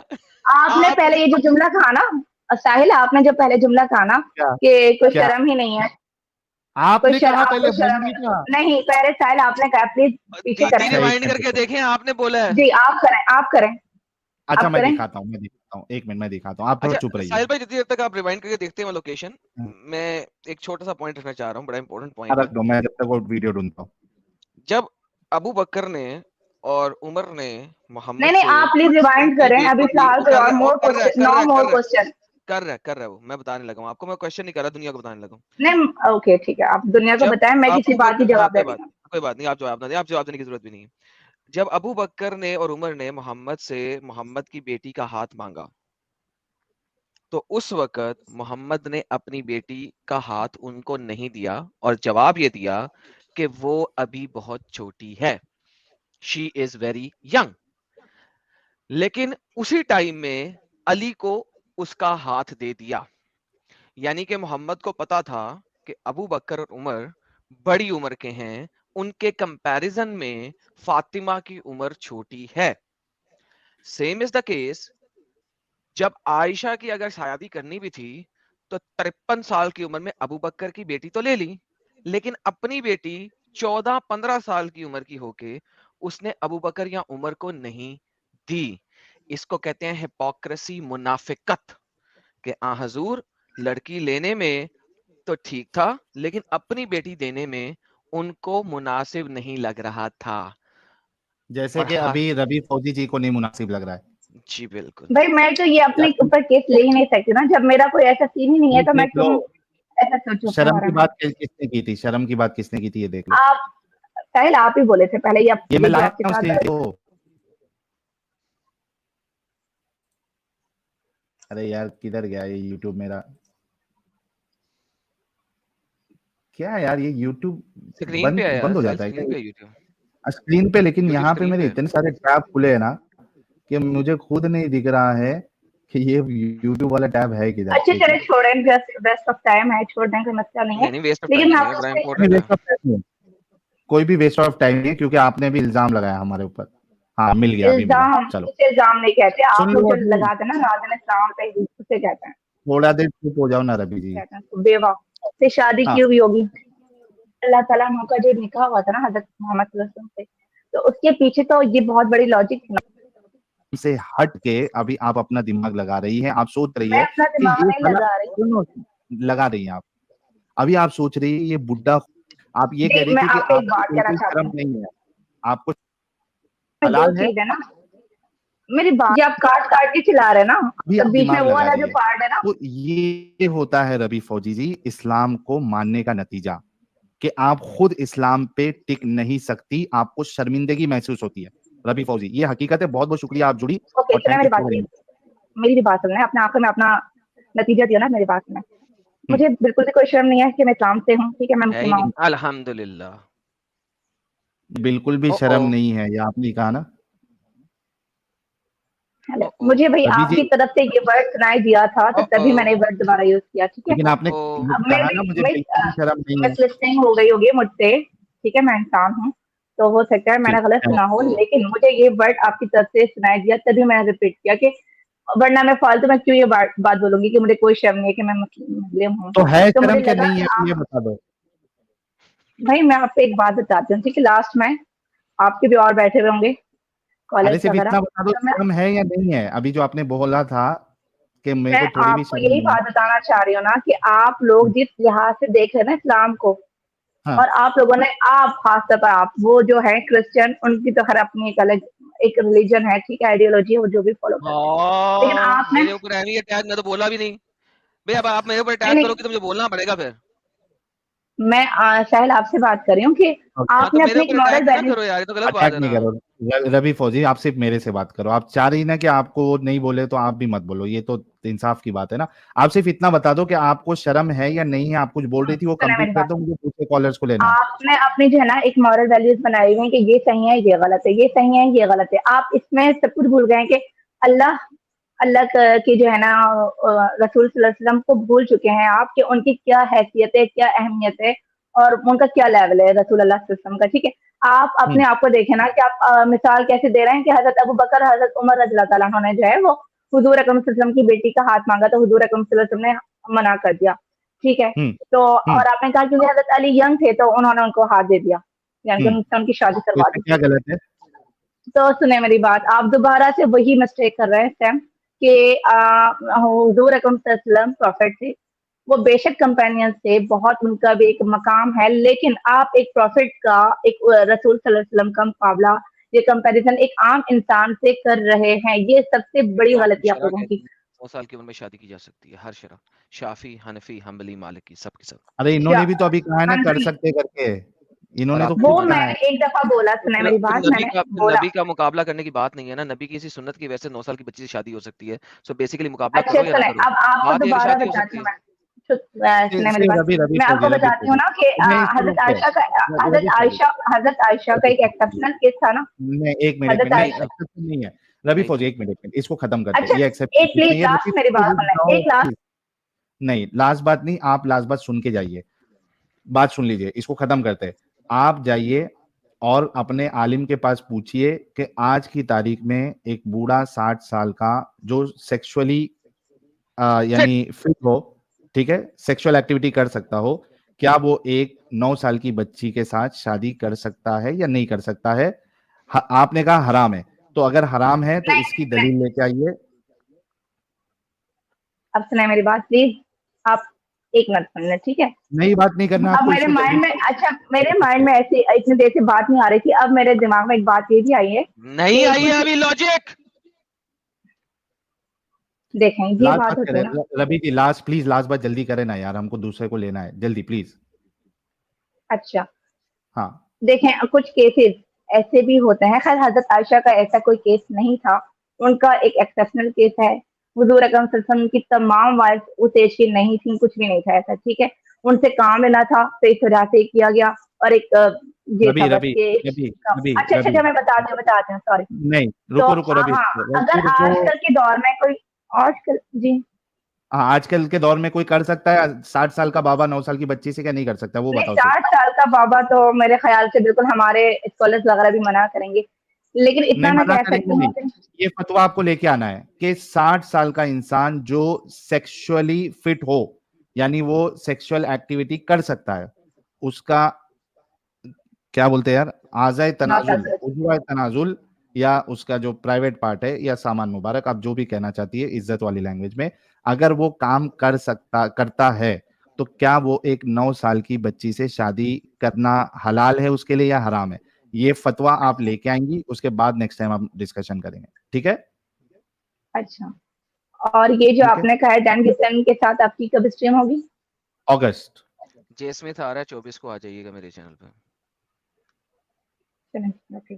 आपने पहले आपने ये जो जुमला कहा ना, साहिल, आपने जो पहले जुमला कहा ना क्या कि कोई क्या शर्म ही नहीं है, कोई आपने कहा, आपको पहले शर्म मैंने कहा। नहीं, पहले साहिल आपने कहा, प्लीज पीछे करें। दीदी अच्छा एक रिवाइंड मिनट करके रुको। देखें, आपने बोला है। जी, आप करें, आप करें, अच्छा आप मैं करें। दिखाता हूँ, एक मिनट मैं दिखाता हूँ, आप थोड़ा अच्छा चुप रहिए। साहिल भाई, जितनी देर तक आप रिवाइंड करके देखते हैं मैं लोकेशन, हाँ, मैं एक छोटा सा पॉइंट रखना चाह रहा हूँ, बड़ा इंपॉर्टेंट पॉइंट है। रख दो, मैं जब तक वो वीडियो ढूंढता हूँ। जब अबू बकर ने और उमर ने मोहम्मद नहीं नहीं, से आप प्लीज रिवाइंड अपनी करें अभी बेटी की, फिलहाल, वो कोई कर और रहा है, वो मोर कर रहा है, क्वेश्चन, कर नो रहा है, मोर कर रहा है, क्वेश्चन। कर रहा है वो, मैं बताने लगा हूँ आपको। मैं क्वेश्चन नहीं कर रहा, दुनिया को बताने लगा हूँ। नहीं, ओके ठीक है, आप दुनिया को जब बताएं, मैं किसी अबू बात की बकर, हाँ जवाब दे रही हूँ। कोई बात नहीं, आप जवाब ना दें, आप जवाब देने की जरूरत भी नहीं है। जब अबू बकर ने और उमर ने मोहम्मद से मोहम्मद की बेटी का हाथ मांगा, तो उस वक्त मोहम्मद ने अपनी बेटी का हाथ उनको नहीं दिया, और जवाब ये दिया कि वो अभी बहुत छोटी है, शी इज वेरी यंग। लेकिन उसी टाइम में अली को उसका हाथ दे दिया। यानी कि मोहम्मद को पता था कि अबू बकर और उमर बड़ी उम्र के हैं, उनके कंपैरिजन में फातिमा की उम्र छोटी है। सेम इज द केस, जब आयशा की अगर शादी करनी भी थी तो 53 साल की उम्र में अबू बकर की बेटी तो ले ली, लेकिन अपनी बेटी 14-15 साल की उम्र की होके उसने अबू बकर या उमर को नहीं दी। इसको कहते हैं हिपोक्रेसी, मुनाफिकत, कि आ हजूर लड़की लेने में तो ठीक था, लेकिन अपनी बेटी देने में उनको मुनासिब नहीं लग रहा था। जैसे और कि अभी रवि फौजी जी को नहीं मुनासिब लग रहा है। जी बिल्कुल। भाई मैं तो ये अपने क्या- ऊपर केस ले ही नहीं सकती ना, जब मेरा कोई ऐसा सीन ही नहीं है, तो मैं देख लो, क्यों ऐसा सोचूं अपने शर्म बारे की में। बात किसने की थी, शर्म की बात किसने की थी, ये देख लो। आप साहिल, आप ही बोले थे पहले, ये मैं ये जो लाया आपके हूँ साथ, स्क्रीन को। अरे यार किधर गया ये यूट्यूब मेरा, क्या यार ये यूट्यूब स्क्रीन पे बंद है यार बंद हो साहिल, जाता है स्क्रीन पे क्या यूट्यूब, स्क्रीन पे? लेकिन यूट्यूब यहाँ पे स्क्रीन मेरे पे है। इतने सारे टैब खुले हैं ना, कि मुझे खुद नहीं दिख रहा है कि ये यूट्यूब वाला टैब है किधर। अच्छे एक चले मिनट, छोड़ें, वेस्ट ऑफ टाइम है, छोड़ दें, कोई मसला नहीं है। नहीं नहीं, वेस्ट ऑफ लेकिन टाइम मैं नहीं है, बड़ा आपसे नहीं इंपॉर्टेंट है। वेस्ट ऑफ टाइम नहीं है, कोई भी वेस्ट ऑफ टाइम नहीं है, क्योंकि आपने भी इल्जाम लगाया हमारे ऊपर। हाँ मिल गया, अभी मिला, इल्जाम, चलो उसे इल्जाम नहीं कहते, सुन आप लोग लो जो अभी। लगाते हैं ना नाज़िन इस्लाम पे, उसे कहते हैं, थोड़ा देर चुप हो जाओ ना रवि जी। कहते हैं बेवा से शादी की हाँ हुई होगी। अल्लाह ताला का जो निकाह हुआ था ना हजरत मोहम्मद सल्लल्लाहु अलैहि वसल्लम से, तो उसके पीछे तो ये बहुत बड़ी लॉजिक थी ना। से हट के अभी आप अपना दिमाग लगा रही है, आप सोच रही मैं है अपना कि दिमाग ये नहीं साला लगा रही। सुनो, लगा रही हैं आप। अभी आप सोच रही है ये बुड्ढा, आप ये कह देख, रही मैं थी कि आपसे एक आपको बात कहना बिल्कुल चाहती शर्म हूँ। नहीं है, आपको दो हलाल है, चीज है ना, मेरी बात, ये आप काट काट के चिल्ला रहे हैं ना, अभी तो आप बीच में दिमाग वो लगा वाला रही जो है। पार्ट है ना, तो ये होता है रबी फौजी जी इस्लाम को मानने का नतीजा, कि आप खुद इस्लाम पे टिक नहीं सकती, आपको शर्मिंदगी महसूस होती है। रबी फौजी, ये हकीकत है। बहुत बहुत शुक्रिया, आप जुड़ी ओके और सुना थैंक मेरी यू बात, सो वेरी मच। मेरी भी बात सुनना है, अपने आंखों में अपना नतीजा दिया ना मेरी बात में। हम्म, मुझे बिल्कुल भी कोई शर्म नहीं है कि मैं इस्लाम से हूँ, ठीक है, मैं है ही मुसलमान नहीं, हूँ। अल्हम्दुलिल्लाह। बिल्कुल भी ओ शर्म ओ नहीं है, ये आपने कहा ना ओ ओ मुझे भाई रबी जी। आपकी तरफ से ये वर्ड सुनाई दिया था, ओ तो तभी ओ मैंने ये वर्ड दोबारा यूज किया, ठीक है। लेकिन आपने ओ ये अब मैं कहा भी ना मुझे बिल्कुल भी शर्म नहीं है। मिस लिस्टिंग हो गई होगी मुझसे, ठीक है, मैं इंसान हूँ, तो हो सकता है मैंने ठीक गलत है। सुना हो, ओ लेकिन मुझे ये वर्ड आपकी तरफ से सुनाई दिया, तभी मैंने रिपीट किया कि वरना मैं फालतू में क्यों ये बात बोलूंगी कि मुझे कोई शर्म नहीं है कि मैं मुस्लिम हूँ। तो है तो मुझे शर्म क्या लगा नहीं कि है, आप, ये बता दो। भाई मैं आपको एक बात बताती हूँ, ठीक है, लास्ट में आपके भी और बैठे हुए होंगे अरे कॉलेज सिर्फ वगैरह, इतना बता दो, तो शर्म है या नहीं है। अभी जो आपने बोला था कि मेरे मैं को थोड़ी भी आपको शर्म यही नहीं बात बताना चाह रही हूँ ना कि आप लोग है। जिस लिहाज से देख रहे हैं ना इस्लाम को, हाँ, और आप लोगों ने, आप खासतौर पर आप वो जो है क्रिश्चियन, उनकी तो खैर अपनी एक अलग एक रिलीजन है, ठीक है, आइडियोलॉजी है, वो जो भी फॉलो करते हैं, लेकिन आपने, मेरे ऊपर हैवी अटैक, मैं तो बोला भी नहीं भाई। अब आप मेरे ऊपर नहीं अटैक नहीं, करोगे तो मुझे बोलना पड़ेगा फिर। मैं साहिल आपसे बात कर रही हूँ कि ओके। हाँ तो आपने मेरे अपनी एक ऊपर मॉरल अटैक ना वैल्यू, करो यार, ये तो गलत बात अटैक है नहीं ना। करो। रवि फौजी, आप सिर्फ मेरे से बात करो। आप चाह रही ना कि आपको नहीं बोले तो आप भी मत बोलो, ये तो इंसाफ की बात है ना। आप सिर्फ इतना बता दो कि आपको शर्म है या नहीं है। आप कुछ बोल रही थी वो सुना कंप्लीट मेरी कर बात, दो, मुझे दूसरे कॉलर्स को लेना है। आपने अपनी जो है ना एक मॉरल वैल्यूज बनाई हुई है कि ये सही है, ये गलत है, ये सही है, ये गलत है, आप इसमें सब कुछ भूल गए हैं कि अल्लाह अल्लाह की जो है ना रसूल सल्लल्लाहु अलैहि वसल्लम को भूल चुके हैं आप कि उनकी क्या हैसियत है, क्या अहमियत है, और उनका क्या लेवल है रसूल अल्लाह सल्लल्लाहु अलैहि वसल्लम का, ठीक है। आप अपने आप को देखें ना कि आप मिसाल कैसे दे रहे हैं कि हजरत अबू बकर, हजरत उमर रज़ियल्लाहु तआला अन्हु ने जो है वो हुजूर अकरम सल्लल्लाहु अलैहि वसल्लम की बेटी का हाथ मांगा, तो हुजूर अकरम सल्लल्लाहु अलैहि वसल्लम ने मना कर दिया, ठीक है। हम्म। तो हम्म। और आपने कहा क्योंकि हजरत अली यंग थे तो उन्होंने उनको हाथ दे दिया, यानी कि हम्म। उनसे उनकी शादी तो करवा इसमें दी। क्या गलत है? तो सुने मेरी बात, आप दोबारा से वही मिस्टेक कर रहे हैं सैम कि हुजूर अकरम सल्लल्लाहु अलैहि वसल्लम प्रॉफिट थे, वो बेशक कंपेनियन थे, बहुत उनका भी एक मकाम है, लेकिन आप एक प्रॉफिट का, एक रसूल सल्लल्लाहु अलैहि वसल्लम का मुकाबला, ये कंपैरिजन एक आम इंसान से कर रहे हैं, ये सबसे बड़ी इस्लाम में गलती आप शरा लोगों की। कहती है 9 साल की उम्र में शादी की जा सकती है, हर शरा, शाफी, हनफी, हम्बली, मालिकी, सब के सब। अरे इन्होंने भी तो अभी कहा है ना कर हनफी, सकते करके, और इन्होंने तो आप वो खुद कहा मैंने है। एक दफा बोला, सुना मेरी तो बात, मैंने बोला, नबी का मुकाबला करने की बात नहीं है ना। नबी की इसी सुन्नत की वजह से 9 साल की बच्ची से शादी हो सकती है। सो बेसिकली मुकाबला अच्छा करो या ना सुने, करो, अब आपको बात ये है कि दोबारा शादी हो बताती सकती हूँ है। मैं, सुने मेरी बात, रवि रवि मैं फौजी, आपको रवि बताती हूँ फौजी, ना कि मैं इसको रोक के, रवि फौजी, हजरत आयशा का एक एक्सेप्शनल केस था ना, नहीं एक मिनट में, हजरत नहीं आयशा। एक्सेप्शन नहीं है। रवि नहीं फौजी एक मिनट, इसको खत्म करते हैं। अच्छा, ये एक्सेप्शन एक प्लीज नहीं है। रवि लास्ट मेरी बात फौजी, रुक सुने, जाओ एक लास्ट, please। नहीं लास्ट बात नहीं, आप लास्ट बात सुन के जाइए, बात सुन लीजिए, इसको खत्म करते हैं। आप जाइए और अपने आलिम के पास पूछिए कि आज की तारीख में एक बूढ़ा 60 साल का जो सेक्सुअली फिट यानी फिट हो, ठीक है, सेक्सुअल एक्टिविटी कर सकता हो, क्या वो एक 9 साल की बच्ची के साथ शादी कर सकता है या नहीं कर सकता है? आपने कहा हराम है, तो अगर हराम है तो नहीं इसकी नहीं, दलील लेके आइए। अब सुने मेरी बात प्लीज, आप एक मिनट सुनना, ठीक है। नहीं बात नहीं करना अब आपको, मेरे इसको माइंड में, अच्छा मेरे माइंड जल्दी। में ऐसी इतनी देर से बात नहीं आ रही थी, अब मेरे दिमाग में एक बात ये भी आई है नहीं कि आई है कुछ, अभी लॉजिक। देखें ये लास्ट बात बात होती करें है ना, Ravi ji, last please, last बात जल्दी करें ना यार, हमको दूसरे को लेना है, जल्दी प्लीज। अच्छा हाँ। देखें कुछ केसेस ऐसे भी होते हैं, खैर हजरत आयशा का ऐसा कोई केस नहीं था, उनका एक एक्सेप्शनल केस है, हुजूर अकरम सल्लल्लाहु अलैहि वसल्लम की तमाम वाइफ उस एज की नहीं थी, कुछ भी नहीं था ऐसा, ठीक है, उनसे काम लेना था तो इस वजह से किया गया, और एक ये था रवि बस रवि के रवि काम। रवि अच्छा अच्छा रवि अच्छा, मैं बताती हूँ, सॉरी। नहीं, तो रुको रुको रवि, हाँ, रवि अगर रुको। आजकल के दौर में कोई, आजकल जी, हाँ, आजकल के दौर में कोई कर सकता है? 60 साल का बाबा 9 साल की बच्ची से क्या नहीं कर सकता, वो नहीं बताओ सिर्फ। 60 साल का बाबा तो मेरे ख्याल से बिल्कुल हमारे स्कॉलर्स वगैरह भी मना करेंगे, लेकिन नहीं इतना मैं मना कह करेंगे सकती नहीं, हूँ कि ये फतवा आपको लेके आना है कि 60 साल का इंसान जो सेक्सुअली फिट हो, यानी वो सेक्सुअल एक्टिविटी कर सकता है, उसका क्या बोलते हैं यार, आज़ाए तनाजुल, नाताज़ुल। उजवा तनाजुल, या उसका जो प्राइवेट पार्ट है, या सामान मुबारक, आप जो भी कहना चाहती है इज्जत वाली लैंग्वेज में, अगर वो काम करता है तो क्या वो एक 9 साल की बच्ची से शादी करना हलाल है उसके लिए या हराम है? ये फतवा आप लेके आएंगी, उसके बाद नेक्स्ट टाइम हम डिस्कशन करेंगे, ठीक है? अच्छा, और ये जो ठीक है, आपने कहा है डैन किशन के साथ आपकी कब स्ट्रीम होगी? अगस्त। जे स्मिथ आ रहा है 24 को, आ जाइएगा मेरे चैनल पे। चलें, ओके।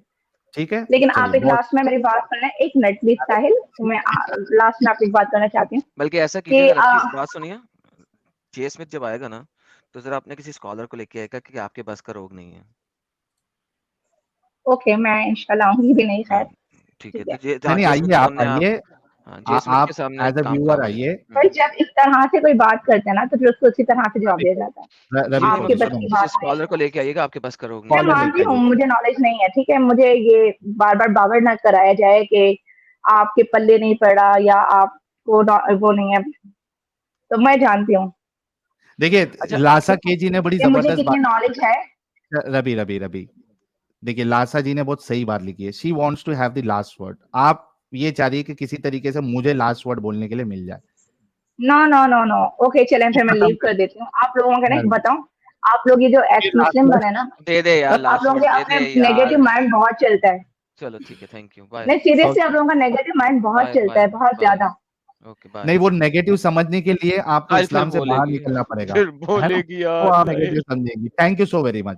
ठीक है, लेकिन आप चलिए एक बहुत लास्ट में मेरी बात सुन लें, एक मिनट प्लीज साहिल, मैं लास्ट में आपकी एक बात करना चाहती हूँ बल्कि ऐसा कि कीजिएगा रफी, बात सुनिए, जे स्मिथ जब आएगा ना तो जरा अपने किसी स्कॉलर को लेके आएगा कि आपके बस का रोग नहीं है। ओके, मैं इंशाल्लाह आऊंगी भी नहीं, हाँ, खैर ठीक है। ठीक तो है। जे नहीं जे आइए, स्मिथ के आप सामने आप, आइए, हाँ, जे स्मिथ आप के सामने एज अ काम व्यूअर खराब हो आइए। जाएगा। पर जब इस तरह से कोई बात करते हैं ना तो फिर उसको उसी तरह से जवाब रवि दिया जाता है। रवि नहीं, आपके फौजी बस सुनो, की किसी बात नहीं स्कॉलर है। को लेके आइएगा, आपके बस का रोग नहीं मैं है। कॉलर मानती लेके हूँ, आइए। मुझे नॉलेज नहीं है, ठीक है, मुझे ये बार बार बावर न कराया जाए कि आपके पल्ले नहीं पड़ा या आपको वो नहीं है, तो मैं जानती हूँ देखिए, अच्छा, लासा के जी ने बड़ी कि मुझे जबरदस्त कितनी बात, नॉलेज है। रवि देखिए, लासा जी ने बहुत सही बात लिखी है, she wants to have the last word. आप ये चाह रही है कि किसी तरीके से मुझे लास्ट वर्ड बोलने के लिए मिल जाए, no no no no, okay चलें, तो फिर मैं खत्म लीव कर कर देती हूँ। आप लोगों का नहीं यार, बताऊं, आप लोग ये जो एक्स लास्ट मुस्लिम वर्ड। बने ना, दे दे यार, आप लास्ट लोगों वर्ड के दे अपने दे यार। नेगेटिव माइंड बहुत चलता है। चलो ठीक है, थैंक यू, बाय नहीं सीरियसली, आप लोगों का नेगेटिव माइंड बहुत बाय चलता बाय है, बहुत बाय। ज्यादा। Okay bye. नहीं, वो नेगेटिव समझने के लिए आपको आज फिर इस्लाम से बाहर बोलेगी, निकलना पड़ेगा, फिर है ना? बोलेगी तो यार आप भाई। नेगेटिव समझेंगी। Thank you so very much.